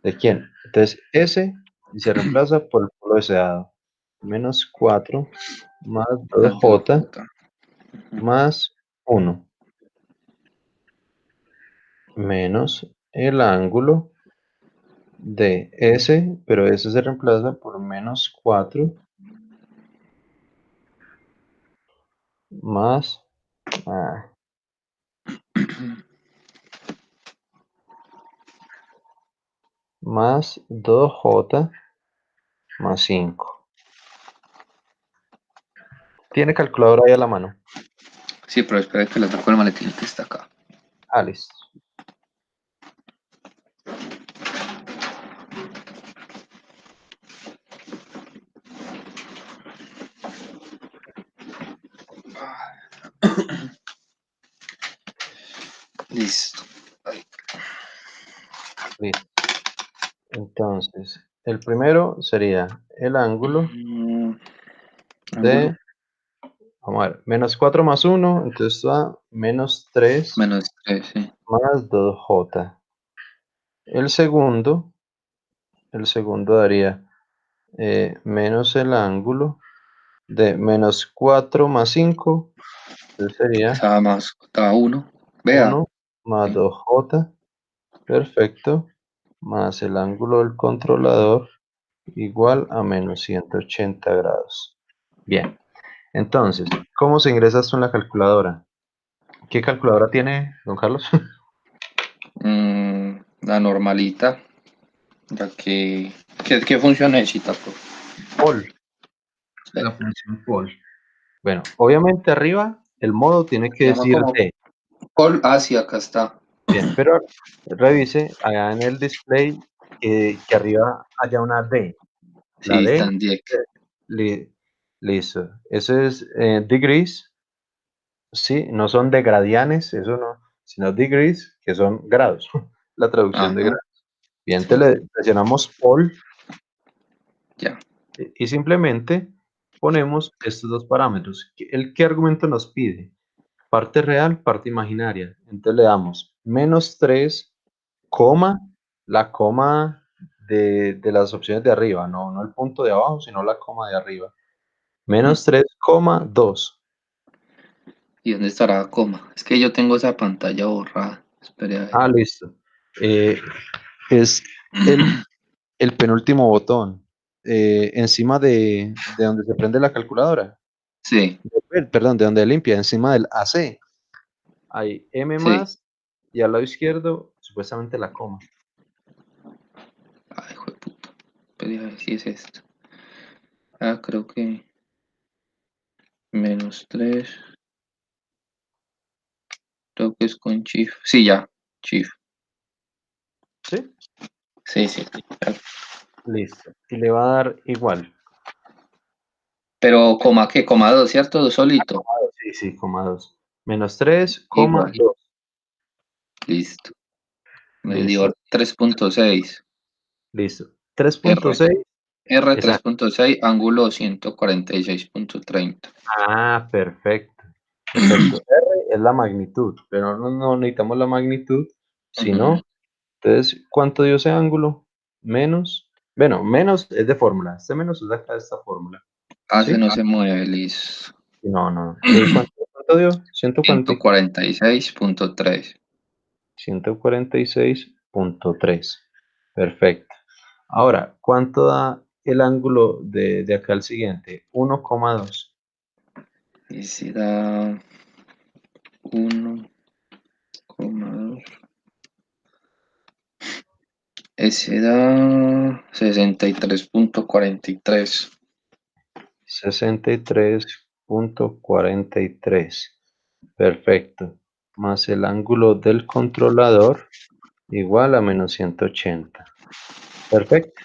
Speaker 1: de quién. Entonces, S y se reemplaza por el polo deseado. Menos 4 más
Speaker 2: Más
Speaker 1: 2j
Speaker 2: 2J.
Speaker 1: más 1 menos el ángulo de S, pero S se reemplaza por menos 4 más, ah, más 2j más 5. ¿Tiene calculadora ahí a la mano?
Speaker 2: Sí, pero espera que le saco el maletín que está acá.
Speaker 1: Listo.
Speaker 2: Listo. Ahí.
Speaker 1: Listo. Entonces, el primero sería el ángulo
Speaker 2: Ángulo.
Speaker 1: de, vamos a ver, menos 4 más 1, entonces da menos 3
Speaker 2: -3, sí.
Speaker 1: más 2j. El segundo, el segundo daría menos el ángulo de menos 4 más 5, entonces sería
Speaker 2: Estaba 1. Vea.
Speaker 1: 1 más
Speaker 2: Sí.
Speaker 1: 2j, perfecto, más el ángulo del controlador igual a menos 180 grados. Bien, entonces, ¿cómo se ingresa esto en la calculadora? ¿Qué calculadora tiene, don Carlos?
Speaker 2: La normalita. Ya que. ¿Qué función necesita?
Speaker 1: Pol, la
Speaker 2: Espere.
Speaker 1: función pol. Bueno, obviamente arriba el modo tiene que
Speaker 2: Se llama
Speaker 1: decir
Speaker 2: como
Speaker 1: D.
Speaker 2: Call. Ah, sí, acá está.
Speaker 1: Bien, pero revise allá en el display que arriba haya una D. La
Speaker 2: Sí,
Speaker 1: D,
Speaker 2: está en Dieck.
Speaker 1: li- listo. Eso es degrees, sí, no son de gradianes, eso no, sino degrees, que son grados, la traducción de
Speaker 2: Ajá.
Speaker 1: grados. Bien,
Speaker 2: Sí,
Speaker 1: entonces le presionamos All
Speaker 2: ya.
Speaker 1: y simplemente ponemos estos dos parámetros. ¿Qué argumento nos pide? Parte real, parte imaginaria. Entonces le damos menos 3, coma, la coma de las opciones de arriba, no el punto de abajo, sino la coma de arriba.
Speaker 2: Mm.
Speaker 1: Menos 3,2.
Speaker 2: ¿Y dónde estará la coma? Es que yo tengo esa pantalla borrada. Espere a ver.
Speaker 1: Listo. Eh, es el, el penúltimo botón. Encima de donde se prende la calculadora.
Speaker 2: Sí,
Speaker 1: Perdón, de donde limpia, encima del AC. Hay M
Speaker 2: sí.
Speaker 1: más y al lado izquierdo, supuestamente la coma.
Speaker 2: Ay, hijo de puta. Espere a ver si es esto. Ah, creo que -3. Creo que es con Shift. Sí, ya, Shift.
Speaker 1: ¿Sí?
Speaker 2: Sí, sí.
Speaker 1: Listo. Y le va a dar igual.
Speaker 2: Pero coma qué, coma 2, ¿cierto? Solito.
Speaker 1: Sí, sí, coma 2. Menos 3, coma
Speaker 2: Igual.
Speaker 1: 2.
Speaker 2: Listo. Me dio
Speaker 1: Listo.
Speaker 2: 3.6.
Speaker 1: Listo.
Speaker 2: R.
Speaker 1: 3.6.
Speaker 2: R
Speaker 1: Exacto.
Speaker 2: 3.6, ángulo 146.30.
Speaker 1: Ah, perfecto. Perfecto. R es la magnitud, pero no necesitamos la magnitud,
Speaker 2: Ujú.
Speaker 1: sino, entonces, ¿cuánto dio ese ángulo? Menos, bueno, menos es de fórmula. Este menos es de acá de esta fórmula.
Speaker 2: Hace
Speaker 1: ¿Sí?
Speaker 2: no se mueve, listo.
Speaker 1: No. ¿Cuánto dio?
Speaker 2: 146.3.
Speaker 1: 146.3. Perfecto. Ahora, ¿cuánto da el ángulo de acá al siguiente? 1,2.
Speaker 2: Y si da 1,2. Ese da 63.43.
Speaker 1: 63.43. Perfecto. Más el ángulo del controlador igual a menos 180. Perfecto.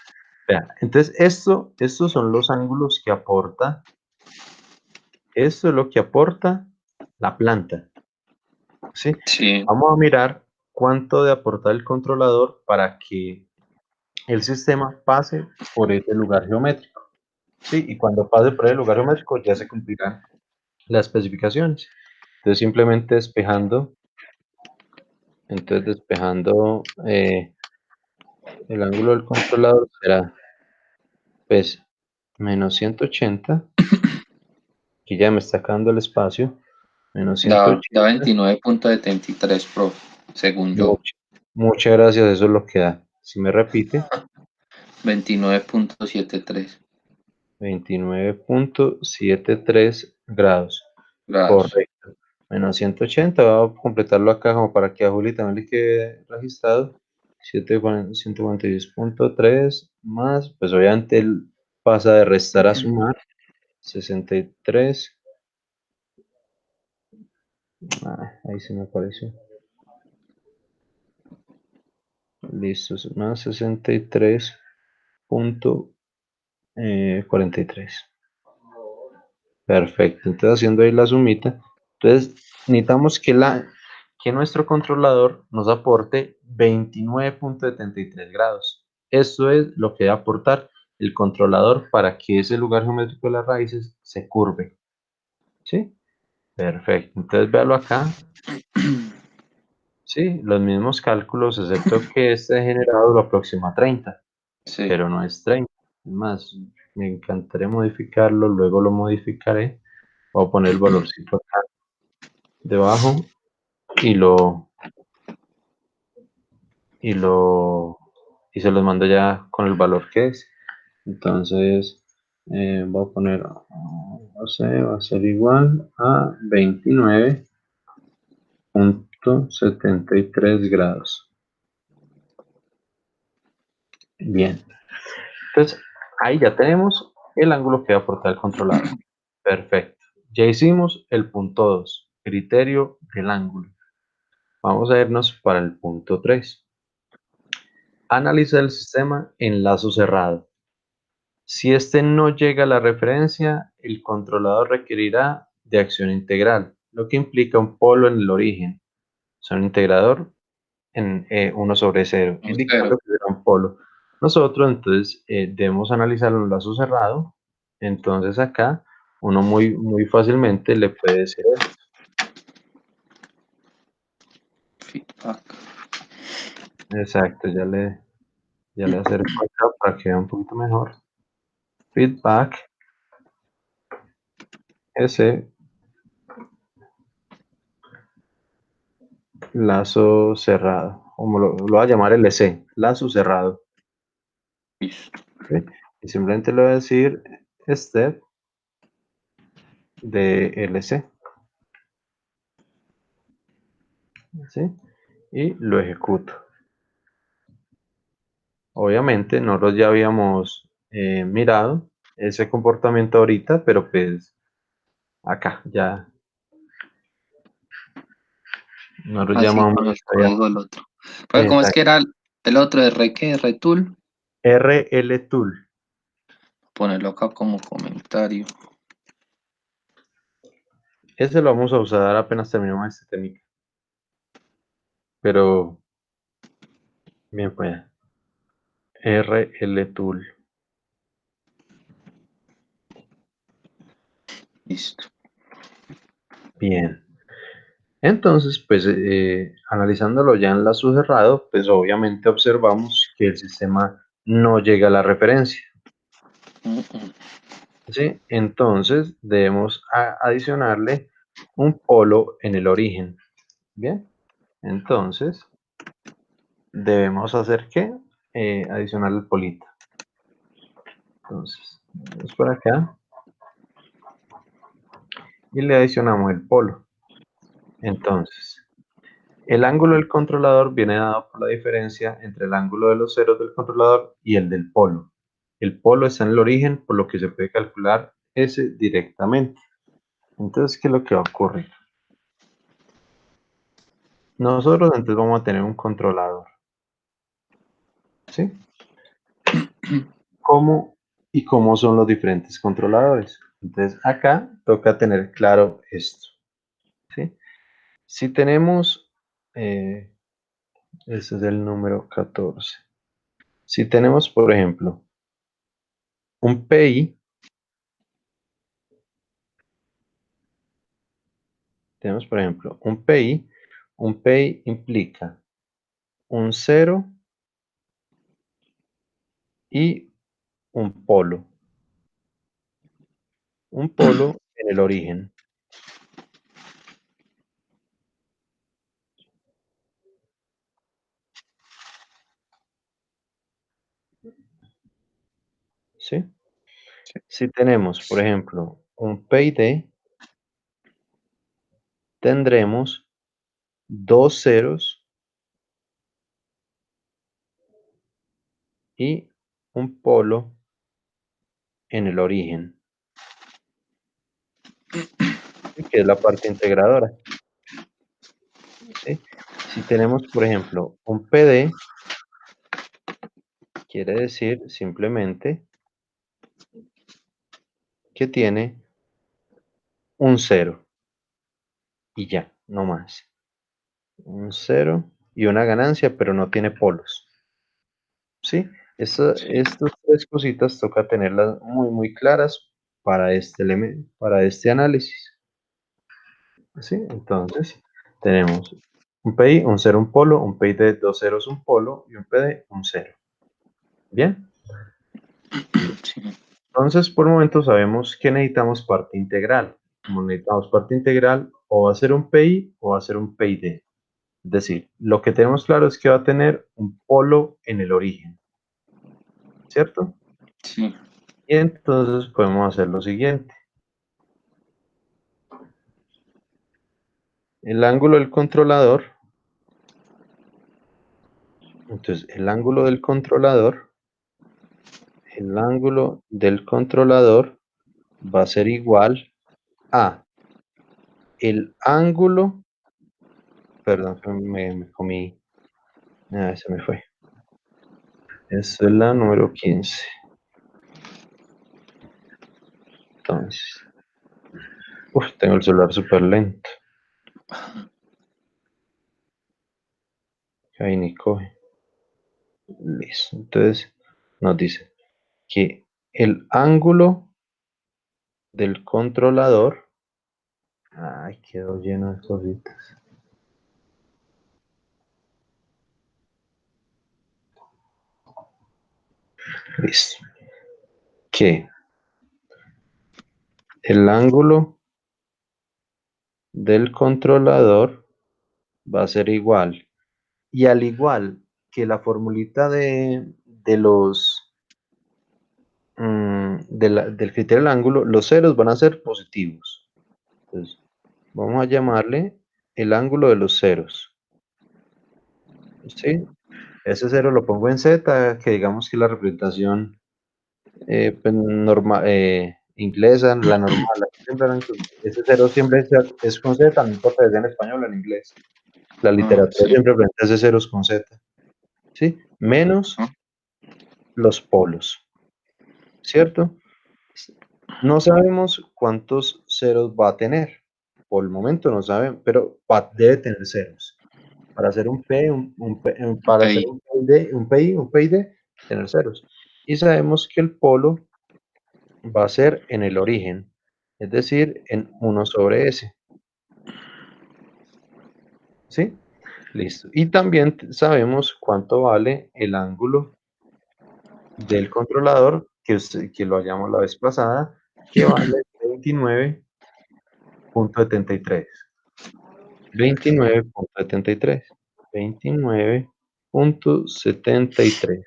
Speaker 1: Vean, entonces estos son los ángulos que aporta. Esto es lo que aporta la planta. ¿Sí?
Speaker 2: Sí,
Speaker 1: Vamos a mirar cuánto de aportar el controlador para que el sistema pase por ese lugar geométrico. ¿Sí? Y cuando pase por el lugar geométrico ya se cumplirán las especificaciones. Entonces simplemente despejando el ángulo del controlador será pues menos 180, que ya me está quedando el espacio, menos
Speaker 2: da
Speaker 1: 180.
Speaker 2: 29.73, profe, según yo.
Speaker 1: Much- Muchas gracias, eso es lo que da. Si me repite,
Speaker 2: 29.73
Speaker 1: 29.73 grados.
Speaker 2: grados.
Speaker 1: Correcto. Menos 180, voy a completarlo acá como para que a Juli también le quede registrado. 146.3 más, pues obviamente él pasa de restar a sumar. 63. Ahí se me apareció. Listo, más 63.43. Perfecto, entonces haciendo ahí la sumita, entonces necesitamos que nuestro controlador nos aporte 29.73 grados. Eso es lo que debe aportar el controlador para que ese lugar geométrico de las raíces se curve. ¿Sí? Perfecto, entonces véalo acá. Sí, los mismos cálculos, excepto que este generado lo aproxima a 30,
Speaker 2: Sí.
Speaker 1: pero no es 30. Es más, me encantaría modificarlo, luego lo modificaré. Voy a poner el valorcito acá debajo y y se los mando ya con el valor que es. Entonces, voy a poner, no sé, va a ser igual a 29.73 grados. Bien. Entonces, ahí ya tenemos el ángulo que va a aportar el controlador. Perfecto. Ya hicimos el punto 2, criterio del ángulo. Vamos a irnos para el punto 3. Analiza el sistema en lazo cerrado. Si este no llega a la referencia, el controlador requerirá de acción integral, lo que implica un polo en el origen. Son integrador en 1 sobre 0,
Speaker 2: Un
Speaker 1: indicando
Speaker 2: cero.
Speaker 1: que será un polo. Nosotros entonces debemos analizarlo en lazo cerrado. Entonces acá uno muy fácilmente le puede decir esto.
Speaker 2: Feedback.
Speaker 1: Exacto, ya le acerco acá para que vea un poquito mejor. Feedback S lazo cerrado, como lo va a llamar LC, lazo cerrado.
Speaker 2: Listo.
Speaker 1: ¿Sí? Y simplemente le voy a decir step de LC, ¿sí? Y lo ejecuto. Obviamente nosotros ya habíamos mirado ese comportamiento ahorita, pero pues acá ya Nosotros
Speaker 2: Así
Speaker 1: llamamos
Speaker 2: con el
Speaker 1: allá.
Speaker 2: código el otro. Pero ¿cómo es que
Speaker 1: Exacto.
Speaker 2: era el otro de re qué? Retul.
Speaker 1: RL Tool.
Speaker 2: Ponerlo acá como comentario.
Speaker 1: Ese lo vamos a usar apenas terminemos este técnica. Pero, bien pues. RL Tool.
Speaker 2: Listo.
Speaker 1: Bien. Entonces, pues analizándolo ya en la cerrado, pues obviamente observamos que el sistema no llega a la referencia.
Speaker 2: Mm, mm.
Speaker 1: ¿Sí? Entonces debemos adicionarle un polo en el origen. Bien. Entonces debemos hacer que adicionar el polito. Entonces, vamos por acá y le adicionamos el polo. Entonces, el ángulo del controlador viene dado por la diferencia entre el ángulo de los ceros del controlador y el del polo. El polo está en el origen, por lo que se puede calcular ese directamente. Entonces, ¿qué es lo que va a ocurrir? Nosotros entonces vamos a tener un controlador. ¿Sí? ¿Cómo y cómo son los diferentes controladores? Entonces, acá toca tener claro esto. ¿Sí? Si tenemos, este es el número 14. Si tenemos, por ejemplo, un PI, tenemos, por ejemplo, un PI implica un 0 y un polo. Un polo en el origen, ¿sí? Si tenemos, por ejemplo, un PID, tendremos dos ceros y un polo en el origen, ¿sí? Que es la parte integradora, ¿sí? Si tenemos, por ejemplo, un PD, quiere decir simplemente que tiene un cero y ya, no más. Un cero y una ganancia, pero no tiene polos, ¿sí?
Speaker 2: Sí.
Speaker 1: Estas tres cositas toca tenerlas muy, muy claras para este elemento, para este análisis, ¿sí? Entonces, tenemos un PI, un cero, un polo, un PI de dos ceros, un polo y un PD, un cero. ¿Bien?
Speaker 2: Sí.
Speaker 1: Entonces, por el momento sabemos que necesitamos parte integral. Como necesitamos parte integral, o va a ser un PI o va a ser un PID. Es decir, lo que tenemos claro es que va a tener un polo en el origen, ¿cierto?
Speaker 2: Sí.
Speaker 1: Y entonces podemos hacer lo siguiente. El ángulo del controlador, entonces el ángulo del controlador va a ser igual a el ángulo, perdón, que me comí, se me fue. Esa es la número 15. Entonces, tengo el celular súper lento. Ahí ni coge. Listo. Entonces, nos dice que el ángulo del controlador. Ay, quedó lleno de cositas. Listo. Que el ángulo del controlador va a ser igual. Y al igual que la formulita de los del criterio del ángulo, los ceros van a ser positivos. Entonces, vamos a llamarle el ángulo de los ceros. ¿Sí? Ese cero lo pongo en Z, que digamos que la representación pues, inglesa, la normal, ese cero siempre es con Z, no importa si es en español o en inglés. La literatura
Speaker 2: Sí.
Speaker 1: siempre presenta ese ceros con Z, ¿sí? Menos
Speaker 2: Ajá.
Speaker 1: los polos, ¿cierto? No sabemos cuántos ceros va a tener. Por el momento no saben, pero debe tener ceros. Para hacer un P, para hacer
Speaker 2: Ok.
Speaker 1: un PID, un PID, tener ceros. Y sabemos que el polo va a ser en el origen, es decir, en 1 sobre S, ¿sí? Listo. Y también sabemos cuánto vale el ángulo del controlador, que lo hallamos la vez pasada, que vale 29,73. 29,73. 29,73.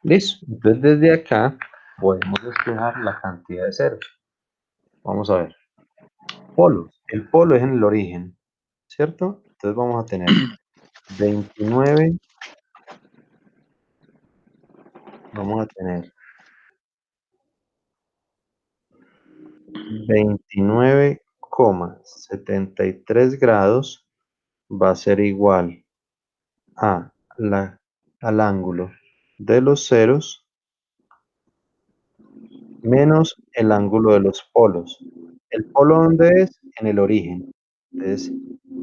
Speaker 1: Listo. Entonces desde acá podemos despejar la cantidad de ceros. Vamos a ver. Polos. El polo es en el origen, ¿cierto? Entonces vamos a tener 29, vamos a tener 29,73 grados va a ser igual a al ángulo de los ceros menos el ángulo de los polos. ¿El polo dónde es? En el origen. Entonces,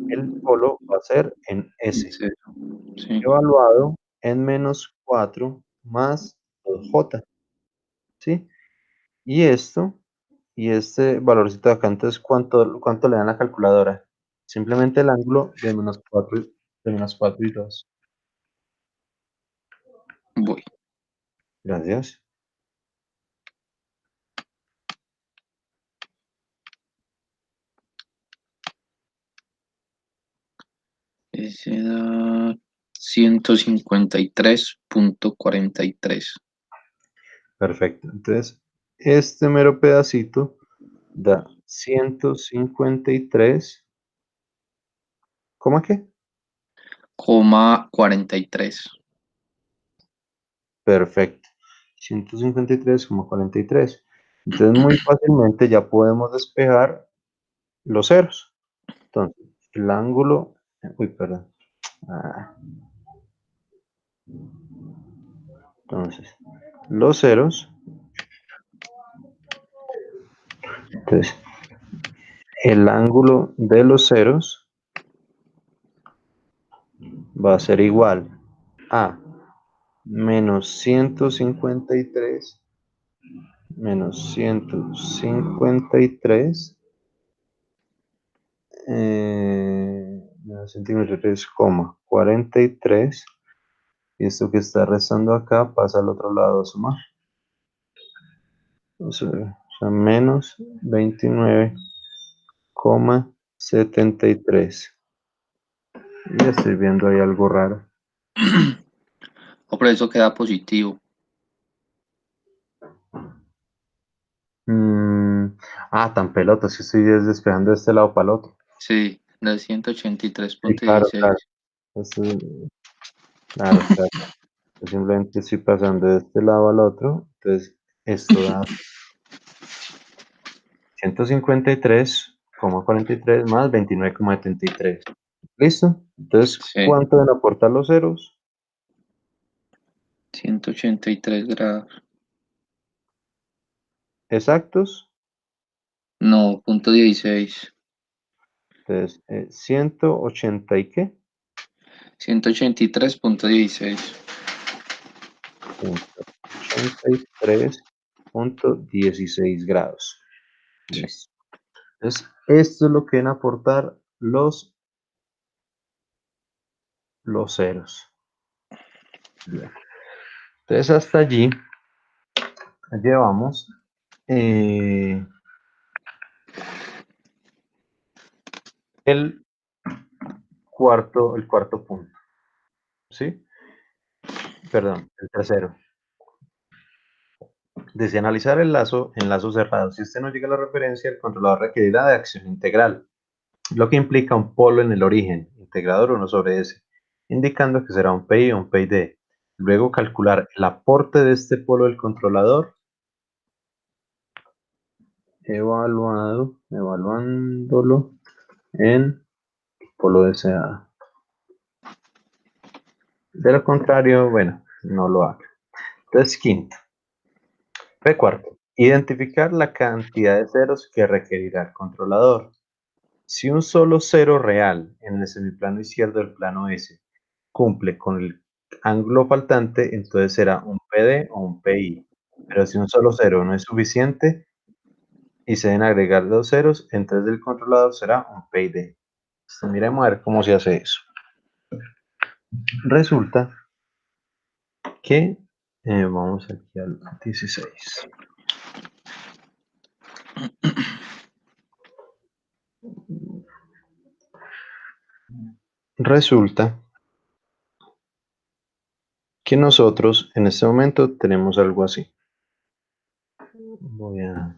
Speaker 1: el polo va a ser en
Speaker 2: En
Speaker 1: S,
Speaker 2: serio. Sí.
Speaker 1: evaluado en menos 4 más 2J, ¿sí? Y esto, y este valorcito de acá, entonces, ¿cuánto le dan a la calculadora? Simplemente el ángulo de menos 4 y 2.
Speaker 2: Voy.
Speaker 1: Gracias.
Speaker 2: Ese da 153,43.
Speaker 1: Perfecto. Entonces, este mero pedacito da 153, ¿cómo qué?
Speaker 2: Coma 43.
Speaker 1: Perfecto. 153,43. Entonces, muy fácilmente ya podemos despejar los ceros. Entonces, el ángulo, uy, perdón. Ah, entonces, los ceros, entonces, el ángulo de los ceros va a ser igual a menos 153 menos 153 centímetros, 43, y esto que está restando acá pasa al otro lado a sumar. O sea, menos 29,73. Y estoy viendo ahí algo raro.
Speaker 2: O por eso queda positivo.
Speaker 1: Mm, tan pelotas, que estoy despejando de este lado para el otro.
Speaker 2: Sí, da ciento ochenta y tres
Speaker 1: Sí,
Speaker 2: punto
Speaker 1: claro, claro.
Speaker 2: dieciséis
Speaker 1: Claro, claro. Yo simplemente estoy pasando de este lado al otro. Entonces, esto da 153,43 más 29,73. ¿Listo? Entonces,
Speaker 2: Sí,
Speaker 1: ¿cuánto deben aportar los ceros?
Speaker 2: 183 grados.
Speaker 1: Exactos.
Speaker 2: No, punto 16.
Speaker 1: Entonces, 180 y qué?
Speaker 2: 183,16.
Speaker 1: 183,16 grados.
Speaker 2: Sí.
Speaker 1: Listo. Entonces, esto es lo que deben aportar los ceros. Bien. Entonces, hasta allí llevamos eh, el el cuarto punto, ¿sí? Perdón, el tercero. Desde analizar el lazo en lazo cerrado, si este no llega a la referencia, el controlador requerirá de acción integral, lo que implica un polo en el origen, integrador 1 sobre S, indicando que será un PI o un PID. Luego calcular el aporte de este polo del controlador, evaluándolo en polo deseado. De lo contrario, bueno, no lo haga. Entonces, quinto. P cuarto. Identificar la cantidad de ceros que requerirá el controlador. Si un solo cero real en el semiplano izquierdo del plano S cumple con el ángulo faltante, entonces será un PD o un PI. Pero si un solo cero no es suficiente y se deben agregar dos ceros, entonces el controlador será un PID. Entonces, miremos a ver cómo se hace eso. Resulta que, vamos aquí al 16. Resulta que nosotros en este momento tenemos algo así. Voy a...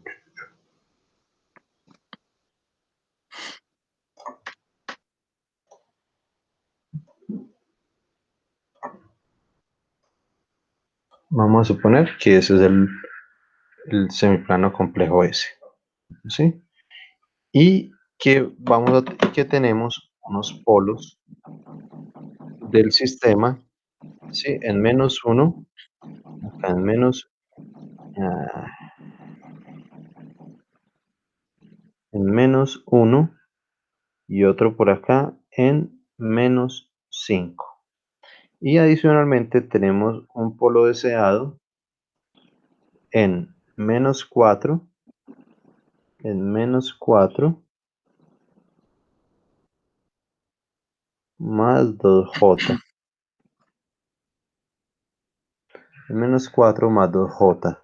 Speaker 1: Vamos a suponer que ese es el semiplano complejo S, ¿sí? Y que tenemos unos polos del sistema, ¿sí? En menos uno, acá en ah, menos uno y otro por acá en menos 5. Y adicionalmente tenemos un polo deseado en menos 4, en menos 4 más 2J, en menos 4 más 2J,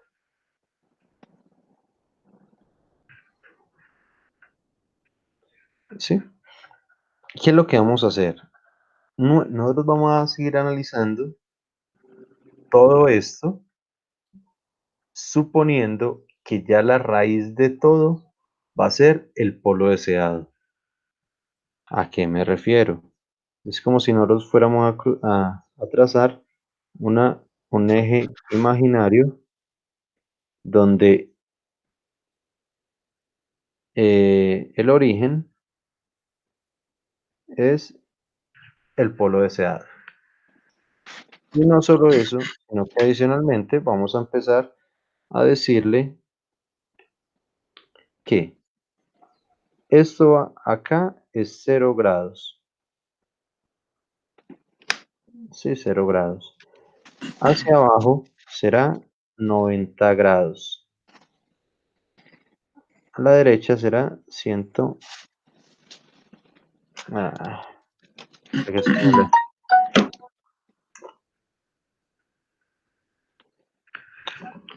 Speaker 1: ¿sí? ¿Qué es lo que vamos a hacer? Nosotros vamos a seguir analizando todo esto, suponiendo que ya la raíz de todo va a ser el polo deseado. ¿A qué me refiero? Es como si nosotros fuéramos a trazar un eje imaginario donde el origen es el polo deseado. Y no solo eso, sino que adicionalmente vamos a empezar a decirle que esto acá es 0 grados. Sí, 0 grados. Hacia abajo será 90 grados. A la derecha será 100. Ah,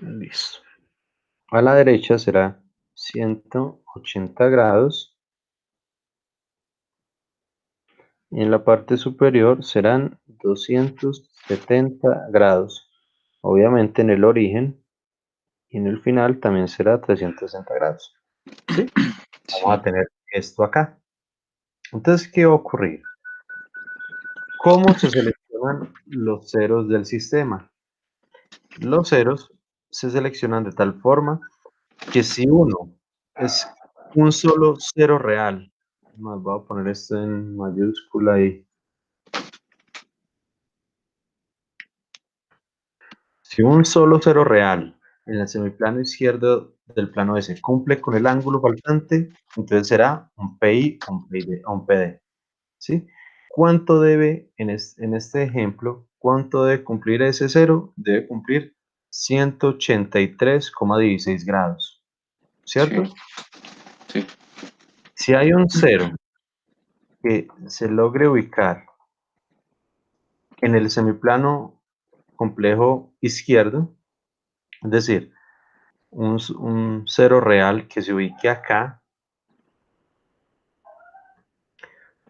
Speaker 1: listo. A la derecha será 180 grados. Y en la parte superior serán 270 grados. Obviamente en el origen y en el final también será 360 grados. ¿Sí? Vamos
Speaker 2: Sí,
Speaker 1: a tener esto acá. Entonces, ¿qué va a ocurrir? ¿Cómo se seleccionan los ceros del sistema? Los ceros se seleccionan de tal forma que si uno es un solo cero real, más voy a poner esto en mayúscula y si un solo cero real en el semiplano izquierdo del plano S cumple con el ángulo faltante, entonces será un PI o un PD. ¿Sí? ¿Cuánto debe, en este ejemplo, cuánto debe cumplir ese cero? Debe cumplir 183,16 grados,
Speaker 2: sí,
Speaker 1: ¿cierto?
Speaker 2: sí,
Speaker 1: Si hay un cero que se logre ubicar en el semiplano complejo izquierdo, es decir, un cero real que se ubique acá,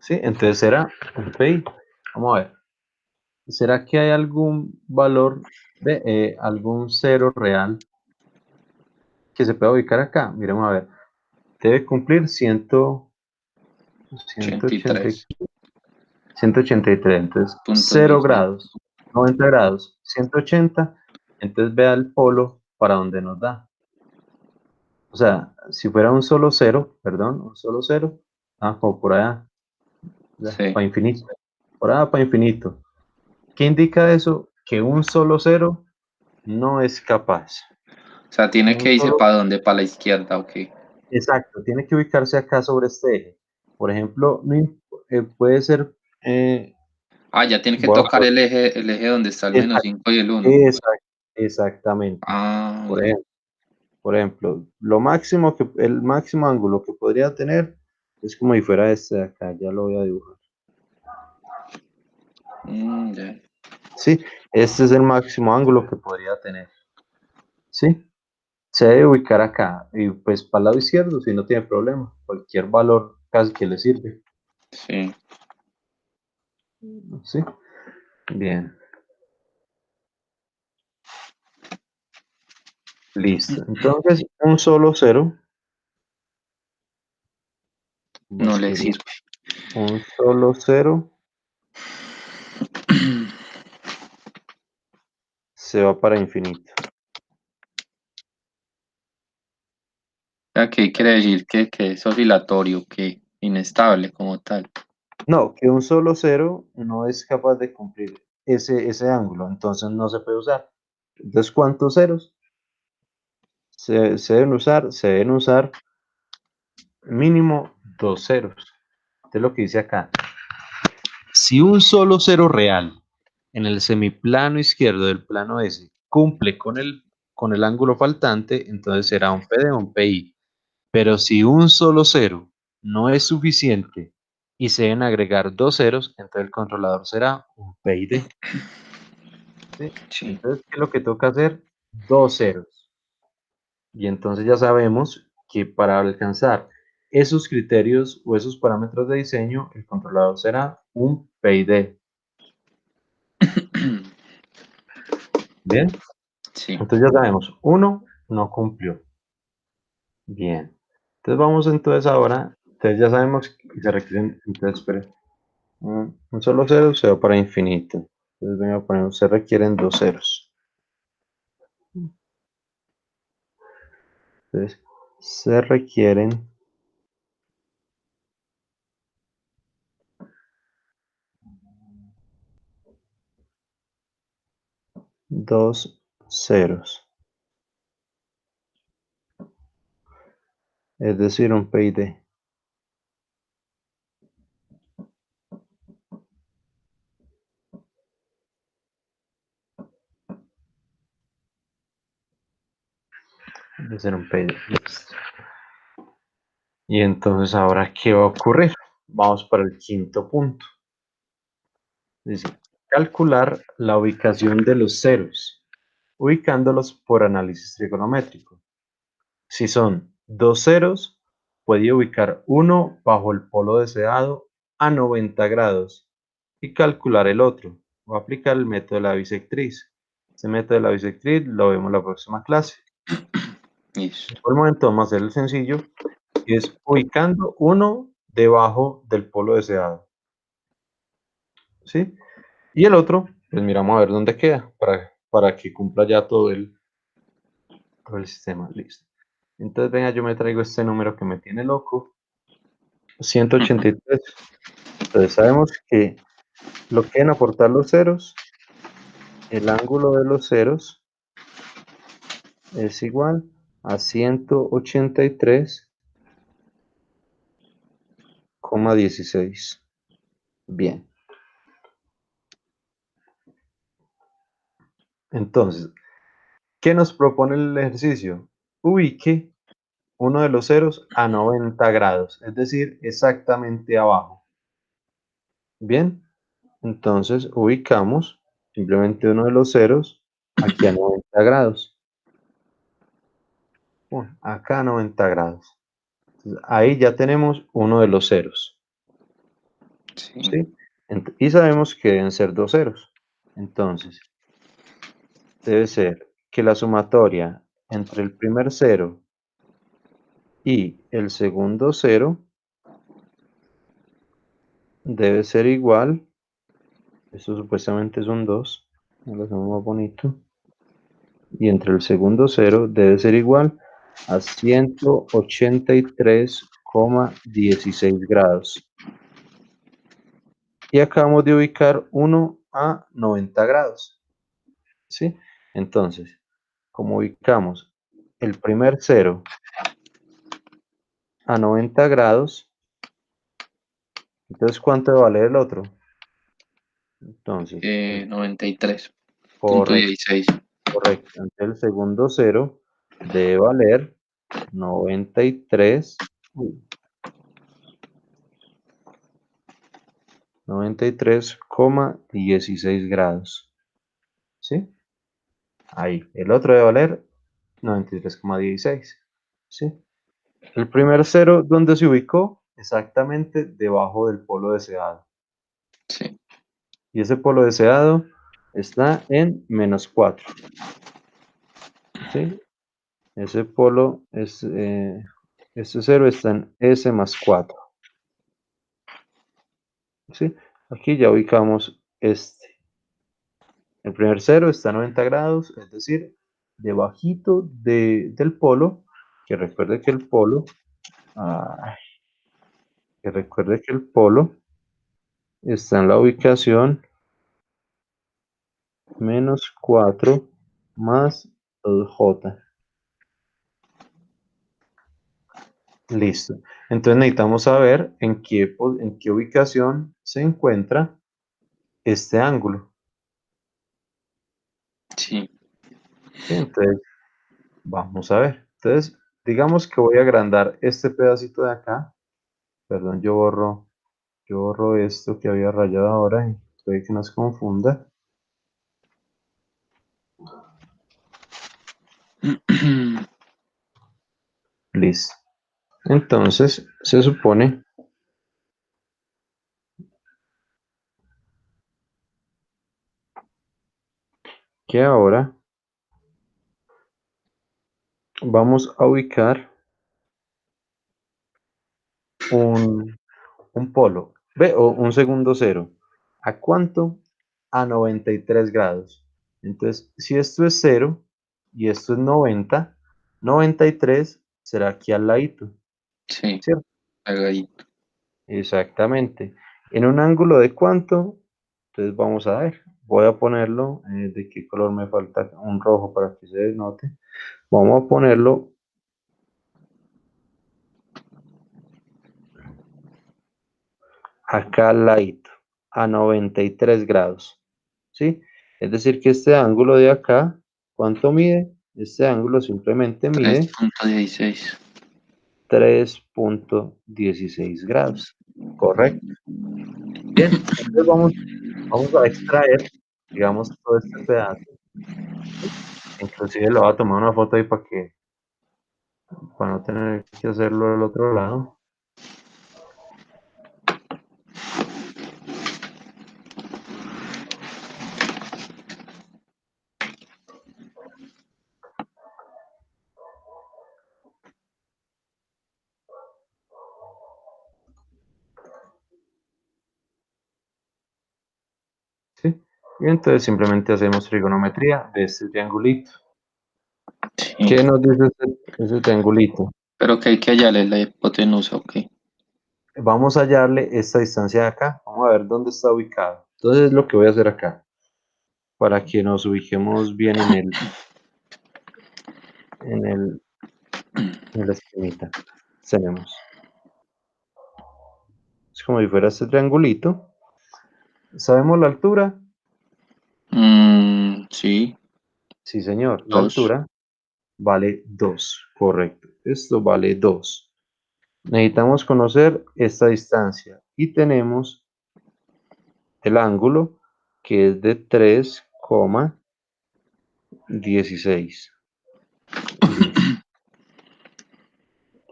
Speaker 1: ¿sí? Entonces será un PI. Vamos a ver. ¿Será que hay algún valor de algún cero real que se pueda ubicar acá? Miremos a ver. Debe cumplir
Speaker 2: 83
Speaker 1: 183. Entonces,
Speaker 2: punto
Speaker 1: 0
Speaker 2: 16.
Speaker 1: grados, 90 grados, 180. Entonces vea el polo para donde nos da. O sea, si fuera un solo cero, perdón, un solo cero, como por allá,
Speaker 2: Sí,
Speaker 1: para infinito. Por allá para infinito. ¿Qué indica eso? Que un solo cero no es capaz.
Speaker 2: O sea, tiene
Speaker 1: Un
Speaker 2: que irse
Speaker 1: solo,
Speaker 2: para dónde, para la izquierda, ok.
Speaker 1: exacto, tiene que ubicarse acá sobre este eje. Por ejemplo, puede ser, eh,
Speaker 2: Ah, ya tiene que
Speaker 1: voy a
Speaker 2: tocar
Speaker 1: poner,
Speaker 2: el eje donde está el menos
Speaker 1: exact-
Speaker 2: 5 y el uno.
Speaker 1: exactamente.
Speaker 2: Ah,
Speaker 1: Por
Speaker 2: ya.
Speaker 1: ejemplo, el máximo ángulo que podría tener es como si fuera este de acá, ya lo voy a dibujar.
Speaker 2: Ya.
Speaker 1: Sí, este es el máximo ángulo que podría tener. Sí, se debe ubicar acá y pues para el lado izquierdo si no tiene problema, cualquier valor casi que le sirve.
Speaker 2: Sí.
Speaker 1: Sí, bien, listo. Entonces, un solo cero, voy a
Speaker 2: No le
Speaker 1: escribir
Speaker 2: sirve.
Speaker 1: un solo cero, se va para infinito.
Speaker 2: Ya que quiere decir que es oscilatorio, que inestable como tal.
Speaker 1: No, que un solo cero no es capaz de cumplir ese ángulo, entonces no se puede usar. Entonces, ¿cuántos ceros se deben usar? Se deben usar mínimo dos ceros. Esto es lo que dice acá. Si un solo cero real en el semiplano izquierdo del plano S cumple con el ángulo faltante, entonces será un PD o un PI. Pero si un solo cero no es suficiente y se deben agregar dos ceros, entonces el controlador será un PID. ¿Sí?
Speaker 2: Sí.
Speaker 1: Entonces, ¿qué es lo que toca hacer? Dos ceros. Y entonces ya sabemos que para alcanzar esos criterios o esos parámetros de diseño, el controlador será un PID. Bien,
Speaker 2: Sí.
Speaker 1: entonces ya sabemos, uno no cumplió. Bien. Entonces vamos entonces ahora, entonces ya sabemos que se requieren, entonces espere, un solo cero se va para infinito. Entonces voy a poner, se requieren dos ceros. Entonces, se requieren dos ceros, es decir, un PID. De ser un PID. Listo. Y entonces ahora, ¿qué va a ocurrir? Vamos para el quinto punto. Dice, calcular la ubicación de los ceros, ubicándolos por análisis trigonométrico. Si son dos ceros, puede ubicar uno bajo el polo deseado a 90 grados y calcular el otro, o aplicar el método de la bisectriz. Este método de la bisectriz lo vemos en la próxima clase.
Speaker 2: Listo.
Speaker 1: Por el momento vamos a hacer el sencillo, que es ubicando uno debajo del polo deseado. ¿Sí? Y el otro, pues miramos a ver dónde queda, para que cumpla ya todo el sistema. Listo. Entonces, venga, yo me traigo este número que me tiene loco, 183. Entonces, sabemos que lo que deben aportar los ceros, el ángulo de los ceros es igual a 183,16. Bien. Entonces, ¿qué nos propone el ejercicio? Ubique uno de los ceros a 90 grados, es decir, exactamente abajo. Bien, entonces ubicamos simplemente uno de los ceros aquí a 90 grados. Bueno, acá a 90 grados. Entonces, ahí ya tenemos uno de los ceros,
Speaker 2: Sí.
Speaker 1: ¿sí? Y sabemos que deben ser dos ceros. Entonces, debe ser que la sumatoria entre el primer cero y el segundo cero debe ser igual. Esto supuestamente son 2. Lo hacemos más bonito. Y entre el segundo cero debe ser igual a 183,16 grados. Y acabamos de ubicar uno a 90 grados. ¿Sí? Entonces, como ubicamos el primer cero a 90 grados, entonces ¿cuánto debe valer el otro? Entonces,
Speaker 2: 93.16.
Speaker 1: correcto, correcto. Entonces el segundo cero debe valer 93, 93,16 grados. ¿Sí? Ahí. El otro debe valer 93,16. ¿Sí? El primer cero, ¿dónde se ubicó? Exactamente debajo del polo deseado.
Speaker 2: Sí,
Speaker 1: Y ese polo deseado está en -4. ¿Sí? Ese polo es, este cero está en S más 4. ¿Sí? Aquí ya ubicamos este. El primer cero está a 90 grados, es decir, debajito del polo, que recuerde que el polo, ay, que recuerde que el polo está en la ubicación -4 más 2J. Listo. Entonces necesitamos saber en qué ubicación se encuentra este ángulo.
Speaker 2: sí.
Speaker 1: ¿Sí? Entonces, vamos a ver. Entonces, digamos que voy a agrandar este pedacito de acá. Perdón, yo borro esto que había rayado ahora y puede que nos confunda. Listo. Entonces, se supone que ahora vamos a ubicar un, un polo, ve, o un segundo cero. ¿A cuánto? A 93 grados. Entonces, si esto es cero y esto es 90, 93 será aquí al ladito,
Speaker 2: Sí,
Speaker 1: ¿cierto?
Speaker 2: pegadito.
Speaker 1: Exactamente. ¿En un ángulo de cuánto? Entonces vamos a ver. Voy a ponerlo, ¿de qué color me falta? Un rojo para que se note. Vamos a ponerlo acá al ladito, a 93 grados. ¿Sí? Es decir, que este ángulo de acá, ¿cuánto mide? Este ángulo simplemente mide
Speaker 2: 3.16.
Speaker 1: 3,16 grados. Correcto. Bien, entonces vamos a extraer, digamos, todo este pedazo. Inclusive le voy a tomar una foto ahí para no tener que hacerlo del otro lado. ¿Sí? Y entonces simplemente hacemos trigonometría de este triangulito.
Speaker 2: Sí.
Speaker 1: ¿Qué nos dice ese triangulito?
Speaker 2: Pero que hay que hallarle la hipotenusa, ok.
Speaker 1: Vamos a hallarle esta distancia de acá. Vamos a ver dónde está ubicado. Entonces lo que voy a hacer acá, para que nos ubiquemos bien en el, en la esquinita. Tenemos. Es como si fuera este triangulito. ¿Sabemos la altura?
Speaker 2: Sí,
Speaker 1: Sí, señor. La
Speaker 2: 2.
Speaker 1: altura vale 2. Correcto. Esto vale 2. Necesitamos conocer esta distancia y tenemos el ángulo que es de 3,16. Listo.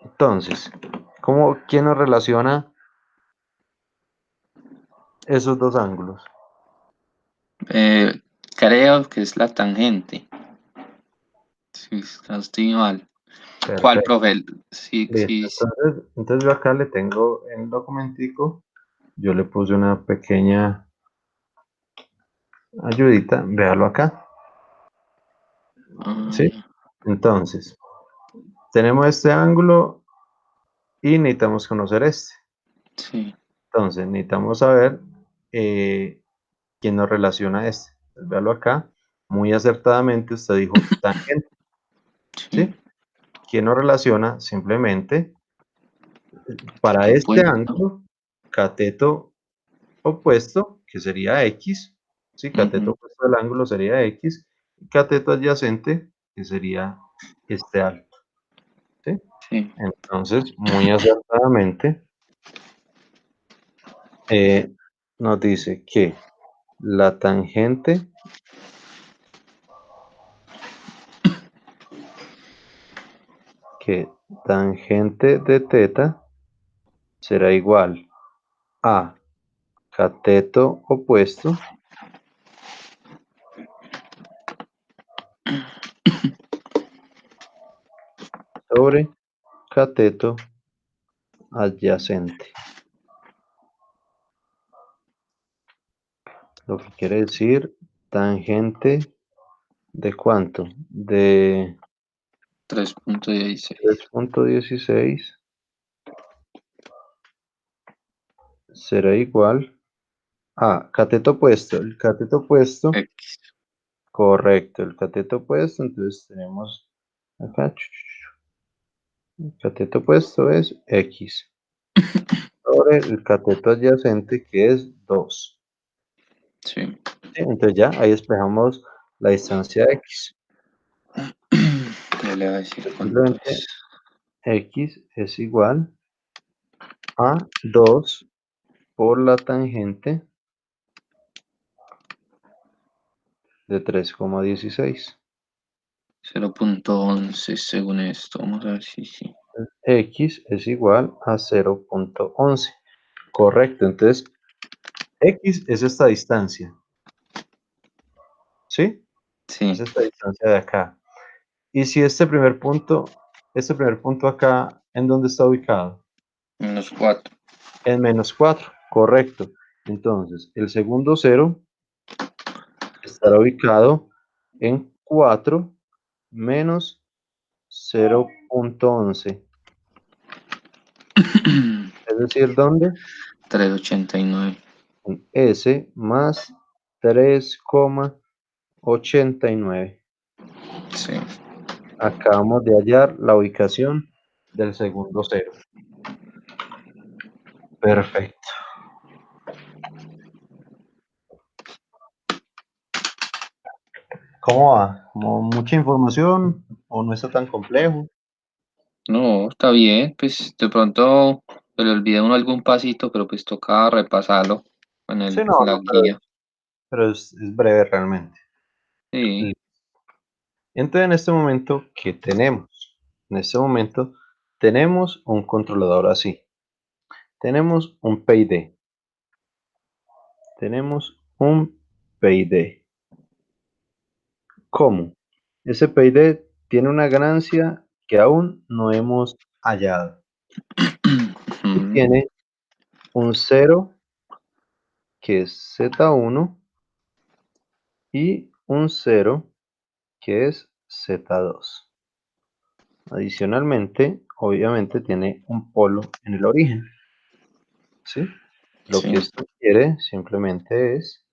Speaker 1: Entonces, ¿quién nos relaciona esos dos ángulos?
Speaker 2: Creo que es la tangente. Sí, no estoy mal. ¿Cuál,
Speaker 1: Perfecto.
Speaker 2: profe? Sí,
Speaker 1: Listo.
Speaker 2: sí, sí.
Speaker 1: Entonces yo acá le tengo en el documentico, yo le puse una pequeña ayudita, véalo acá.
Speaker 2: Ah,
Speaker 1: ¿Sí?
Speaker 2: ya.
Speaker 1: Entonces, tenemos este ángulo y necesitamos conocer este.
Speaker 2: Sí,
Speaker 1: Entonces, necesitamos saber, eh, ¿quién nos relaciona este? Pues véalo acá, muy acertadamente usted dijo tangente, ¿sí? ¿Quién nos relaciona? Simplemente, para este
Speaker 2: Opuesto.
Speaker 1: ángulo, cateto opuesto, que sería X, ¿sí? Cateto
Speaker 2: Ujú,
Speaker 1: opuesto del ángulo sería X, y cateto adyacente, que sería este alto, ¿sí?
Speaker 2: sí.
Speaker 1: Entonces, muy acertadamente, nos dice que la tangente de teta será igual a cateto opuesto sobre cateto adyacente. Lo que quiere decir tangente de cuánto? De
Speaker 2: 3.16.
Speaker 1: 3.16 será igual a cateto opuesto. El cateto opuesto,
Speaker 2: X.
Speaker 1: correcto, el cateto opuesto, entonces tenemos acá, el cateto opuesto es X sobre el cateto adyacente que es 2.
Speaker 2: Sí.
Speaker 1: ¿Sí? Entonces ya ahí despejamos la distancia X.
Speaker 2: ¿Qué le va a decir cuánto
Speaker 1: Simplemente
Speaker 2: es?
Speaker 1: X es igual a 2 por la tangente de 3,16.
Speaker 2: 0.11 según esto. Vamos a ver si sí.
Speaker 1: X es igual a 0.11. Correcto, entonces X es esta distancia, ¿sí? Es
Speaker 2: Sí,
Speaker 1: esta distancia de acá. Y si este primer punto acá, ¿en dónde está ubicado?
Speaker 2: -4.
Speaker 1: En -4, correcto. Entonces, el segundo cero estará ubicado en 4 menos 0.11. Es decir, ¿dónde?
Speaker 2: 3.89.
Speaker 1: En S más 3,89.
Speaker 2: Sí.
Speaker 1: Acabamos de hallar la ubicación del segundo cero. Perfecto. ¿Cómo va? ¿Como mucha información o no está tan complejo?
Speaker 2: No, está bien. Pues de pronto se le olvida uno algún pasito, pero pues toca repasarlo en
Speaker 1: Sí,
Speaker 2: el,
Speaker 1: no,
Speaker 2: en la
Speaker 1: no,
Speaker 2: guía.
Speaker 1: pero es breve realmente.
Speaker 2: Sí.
Speaker 1: Entonces, en este momento, ¿qué tenemos? En este momento, tenemos un controlador así. Tenemos un PID. Tenemos un PID. ¿Cómo? Ese PID tiene una ganancia que aún no hemos hallado. Y
Speaker 2: Ujú,
Speaker 1: tiene un 0 que es Z1 y un 0 que es Z2. Adicionalmente, obviamente tiene un polo en el origen, ¿sí? Lo
Speaker 2: sí.
Speaker 1: que esto quiere simplemente es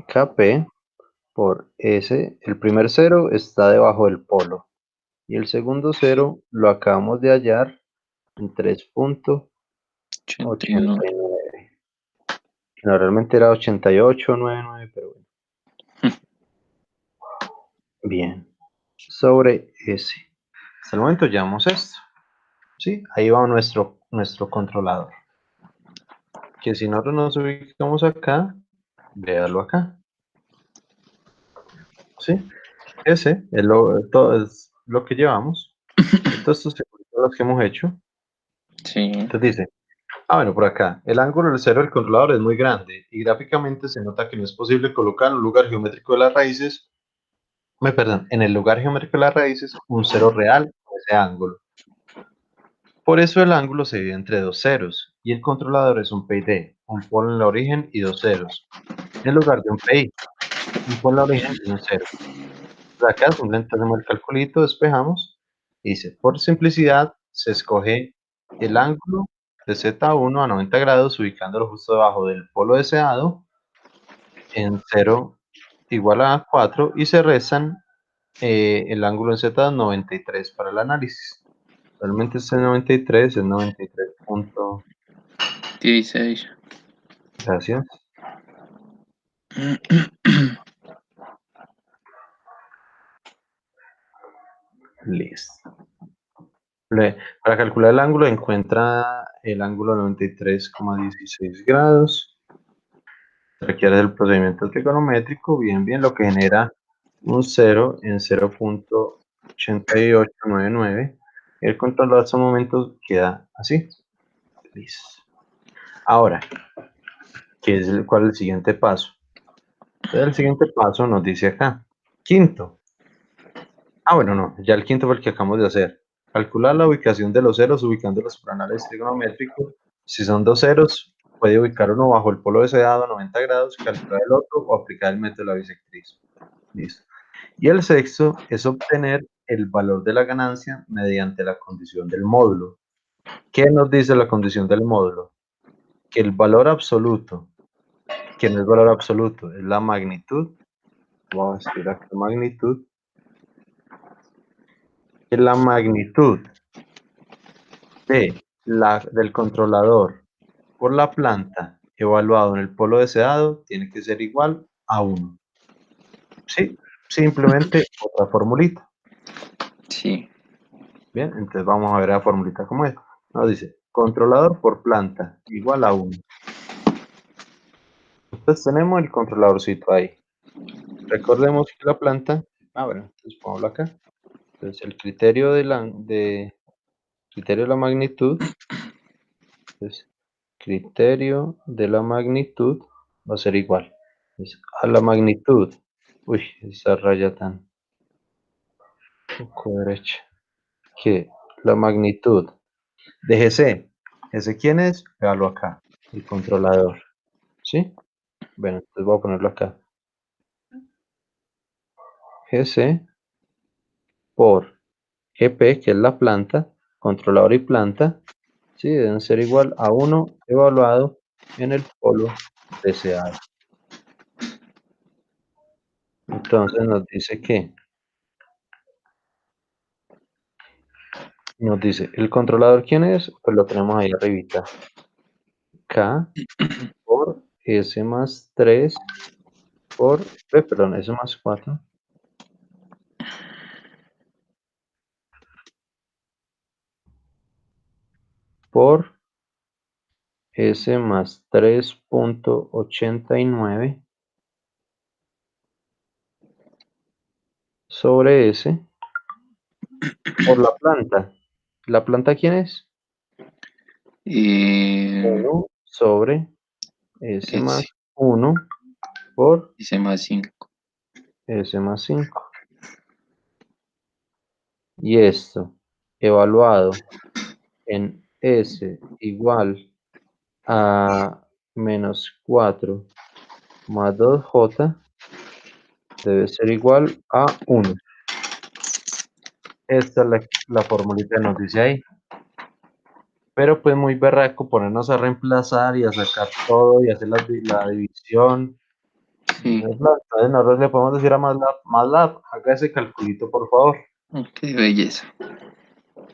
Speaker 1: Kp por S. El primer cero está debajo del polo y el segundo cero lo acabamos de hallar en
Speaker 2: 81.
Speaker 1: 3.89. No, realmente era 88,99, pero bueno. Bien. Sobre S. Hasta el momento llevamos esto. ¿Sí? Ahí va nuestro controlador. Que si nosotros nos ubicamos acá, véalo acá. ¿Sí? Ese es lo que llevamos. Y todos estos circuitos los que hemos hecho.
Speaker 2: Sí,
Speaker 1: Entonces dice, bueno, por acá, el ángulo del cero del controlador es muy grande y gráficamente se nota que no es posible colocar en un lugar geométrico de las raíces, perdón, en el lugar geométrico de las raíces un cero real con ese ángulo. Por eso el ángulo se divide entre dos ceros y el controlador es un PID, un polo en el origen y dos ceros, en lugar de un PI, un polo en el origen y un cero. Pues acá simplemente hacemos el calculito, despejamos y dice, por simplicidad se escoge el ángulo de Z1 a 90 grados ubicándolo justo debajo del polo deseado en 0 igual a 4 y se restan el ángulo en Z 93 para el análisis. Realmente es 93, es 93 punto.
Speaker 2: 16.
Speaker 1: Gracias. Listo. Para calcular el ángulo encuentra el ángulo 93,16 grados. Requiere del procedimiento trigonométrico, bien, lo que genera un 0 en 0.8899. El control de estos momentos queda así. Listo. Ahora, ¿cuál es el siguiente paso? Entonces, el siguiente paso nos dice acá. Quinto. Bueno, no, ya el quinto fue el que acabamos de hacer. Calcular la ubicación de los ceros ubicándolos por anales trigonométricos. Si son dos ceros, puede ubicar uno bajo el polo deseado a 90 grados, calcular el otro o aplicar el método de la bisectriz. Listo. Y el sexto es obtener el valor de la ganancia mediante la condición del módulo. ¿Qué nos dice la condición del módulo? Que el valor absoluto, que no es valor absoluto, es la magnitud. Vamos a escribir aquí magnitud. Que la magnitud del controlador por la planta evaluado en el polo deseado tiene que ser igual a 1. Sí, simplemente otra formulita.
Speaker 2: Sí.
Speaker 1: Bien, entonces vamos a ver la formulita como es. Nos dice, controlador por planta igual a 1. Entonces tenemos el controladorcito ahí. Recordemos que la planta, bueno, entonces pongámoslo acá. Entonces el criterio de la magnitud, entonces, criterio de la magnitud va a ser igual. Entonces, a la magnitud, uy, esa raya tan poco derecha, que la magnitud de GC, ¿GC quién es? Véalo acá, el controlador, ¿sí? Bueno, entonces voy a ponerlo acá. GC por GP, que es la planta, controlador y planta, ¿sí? Deben ser igual a 1 evaluado en el polo deseado. Entonces nos dice que, ¿el controlador quién es? Pues lo tenemos ahí arribita. K por S más 3 por, perdón, S más 4 por S más 3.89 sobre S por la planta. ¿La planta quién es? 1 sobre S más
Speaker 2: S,
Speaker 1: 1 por
Speaker 2: S más 5.
Speaker 1: S más 5. Y esto evaluado en S igual a menos 4 más 2J debe ser igual a 1. Esta es la formulita que nos dice ahí. Pero pues muy berraco ponernos a reemplazar y a sacar todo y hacer la división.
Speaker 2: Sí.
Speaker 1: Entonces nosotros le podemos decir a MATLAB, haga ese calculito por favor.
Speaker 2: Qué belleza.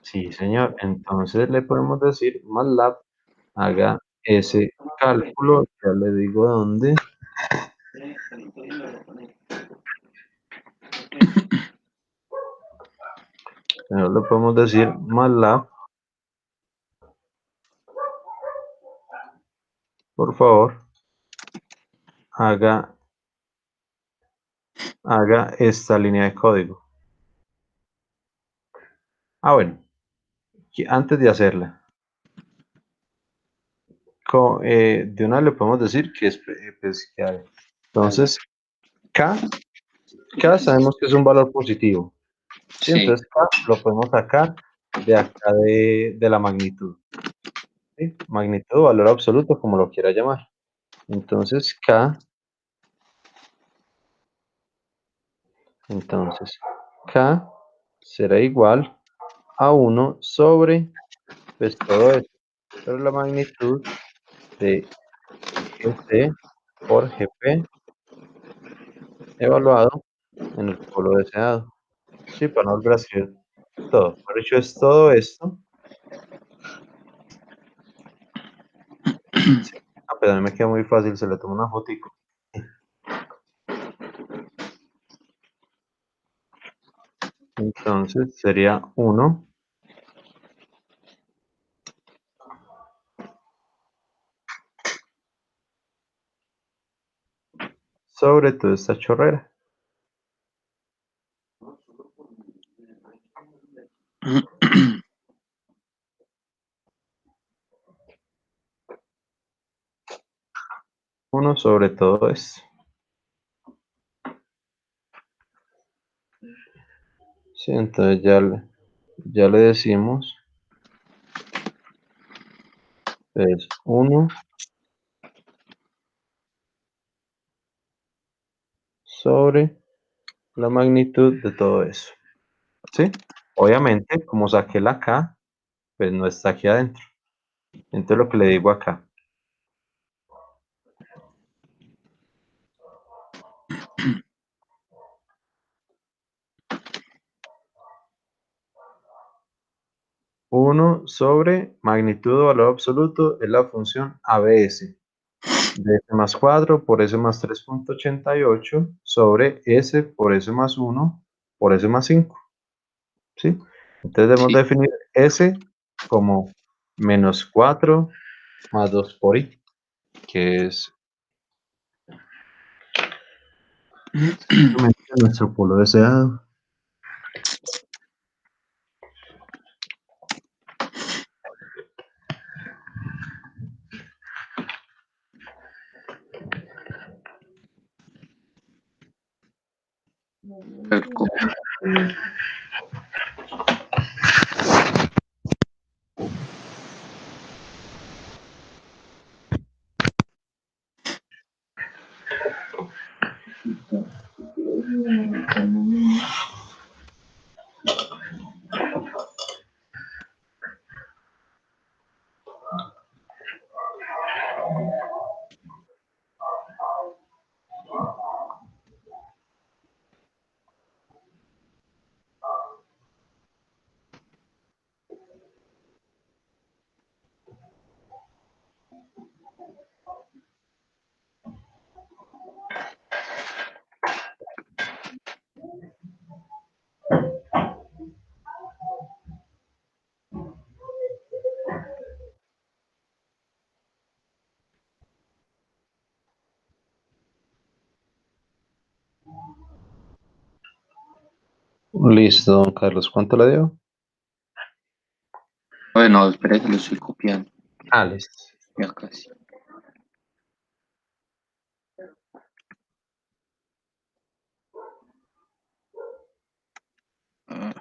Speaker 1: Sí, señor. Entonces le podemos decir MATLAB, haga ese cálculo. Ya le digo dónde. Le podemos decir MATLAB, por favor, haga esta línea de código. Bueno, antes de hacerla, de una le podemos decir que es pues, que hay. Entonces, K sabemos que es un valor positivo. ¿Sí?
Speaker 2: Sí.
Speaker 1: Entonces, K lo podemos sacar de acá de la magnitud. ¿Sí? Magnitud, valor absoluto, como lo quiera llamar. Entonces, K será igual a 1 sobre, pues todo esto, pero la magnitud de GC por GP evaluado en el polo deseado. Sí, para no volver a escribir todo. Por hecho, es todo esto. Sí. Ah, pero a mí me queda muy fácil, se le toma una fotico. Entonces sería 1 sobre toda esta chorrera. Uno sobre todo esto. Sí, entonces ya le decimos, es 1 sobre la magnitud de todo eso. ¿Sí? Obviamente, como saqué la K, pues no está aquí adentro. Entonces lo que le digo acá, 1 sobre magnitud o valor absoluto es la función ABS de s más 4 por s más 3,88 sobre s por s más 1 por s más 5. ¿Sí? Entonces debemos
Speaker 2: Sí.
Speaker 1: definir s como menos 4 más 2 por i, que es exactamente nuestro polo deseado.
Speaker 2: Ver cómo-
Speaker 1: Listo, don Carlos, ¿cuánto le dio?
Speaker 2: Bueno, espera que lo estoy copiando.
Speaker 1: Ah, listo.
Speaker 2: Ya casi. Ah,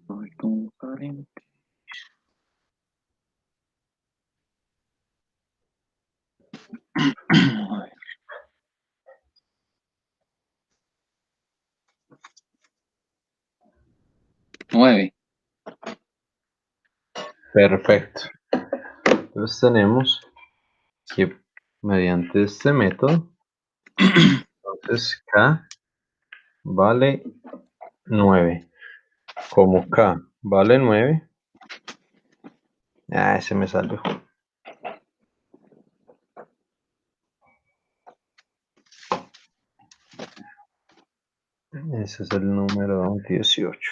Speaker 2: ay, como Karen. Ay, 9.
Speaker 1: Perfecto. Entonces tenemos que mediante este método, entonces K vale 9. Como K vale 9, ese me salió. Ese es el número 18.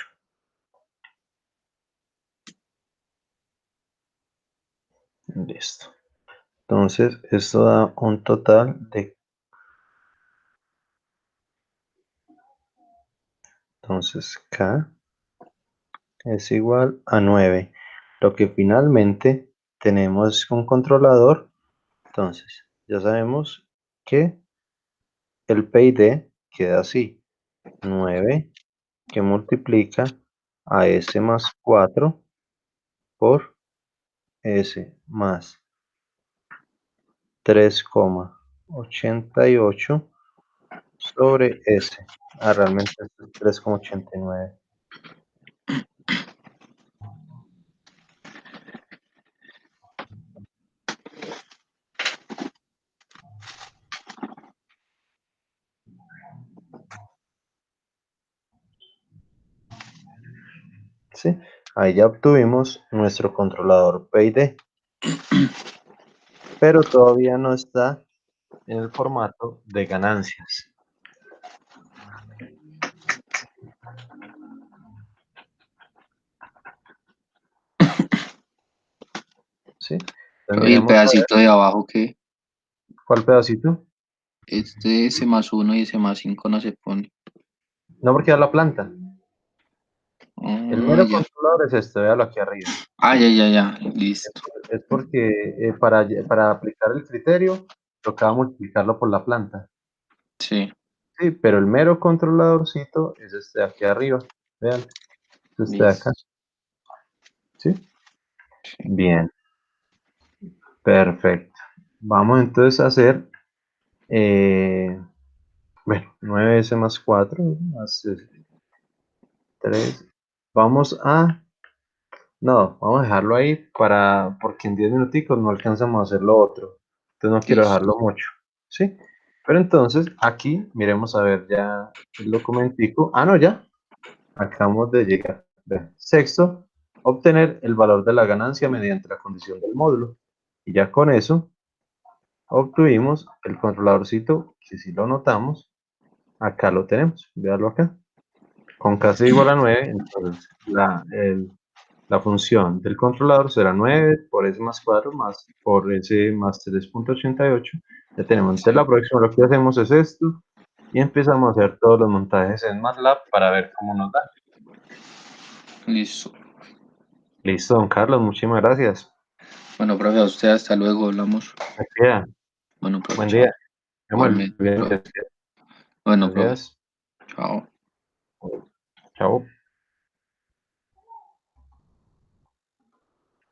Speaker 1: Listo. Entonces, esto da un total de... Entonces, K es igual a 9. Lo que finalmente tenemos un controlador. Entonces, ya sabemos que el PID, queda así. 9 que multiplica a S más 4 por S más 3,88 sobre S. Realmente es 3,89. ¿Sí? Ahí ya obtuvimos nuestro controlador PID, pero todavía no está en el formato de ganancias. ¿Sí? Entonces
Speaker 2: Y el
Speaker 1: miremos a ver
Speaker 2: pedacito de abajo que
Speaker 1: cuál pedacito.
Speaker 2: este S+1 y S+5 no se pone.
Speaker 1: No, porque da la planta. El
Speaker 2: Ah,
Speaker 1: mero
Speaker 2: ya.
Speaker 1: controlador es este, véalo aquí arriba.
Speaker 2: Ah, ya, listo.
Speaker 1: Es porque para aplicar el criterio tocaba multiplicarlo por la planta.
Speaker 2: Sí,
Speaker 1: Sí, pero el mero controladorcito es este de aquí arriba. Vean, es este de acá.
Speaker 2: listo.
Speaker 1: ¿Sí?
Speaker 2: Sí.
Speaker 1: Bien, perfecto. Vamos entonces a hacer, bueno, 9S más 4 más 3. Vamos a, no, vamos a dejarlo ahí porque en 10 minuticos no alcanzamos a hacer lo otro. Entonces no quiero
Speaker 2: Listo.
Speaker 1: dejarlo mucho. ¿Sí? Pero entonces aquí, miremos a ver ya el documentico. Ah, no, ya. Acabamos de llegar. Vean. Sexto, obtener el valor de la ganancia mediante la condición del módulo. Y ya con eso obtuvimos el controladorcito, que si lo notamos, acá lo tenemos. Véanlo acá. Con k igual a 9, entonces la función del controlador será 9 por s más 4 más por s más 3,88. Ya tenemos. Entonces
Speaker 2: Sí.
Speaker 1: la próxima lo que hacemos es esto y empezamos a hacer todos los montajes en MATLAB para ver cómo nos da.
Speaker 2: Listo.
Speaker 1: Listo, don Carlos, muchísimas gracias.
Speaker 2: Bueno, profe, a usted hasta luego, hablamos.
Speaker 1: Me queda.
Speaker 2: Bueno, profe,
Speaker 1: Buen
Speaker 2: chao.
Speaker 1: día. Estamos
Speaker 2: Igualmente,
Speaker 1: bien.
Speaker 2: profe. Bueno, profe,
Speaker 1: Gracias.
Speaker 2: chao.
Speaker 1: Chao.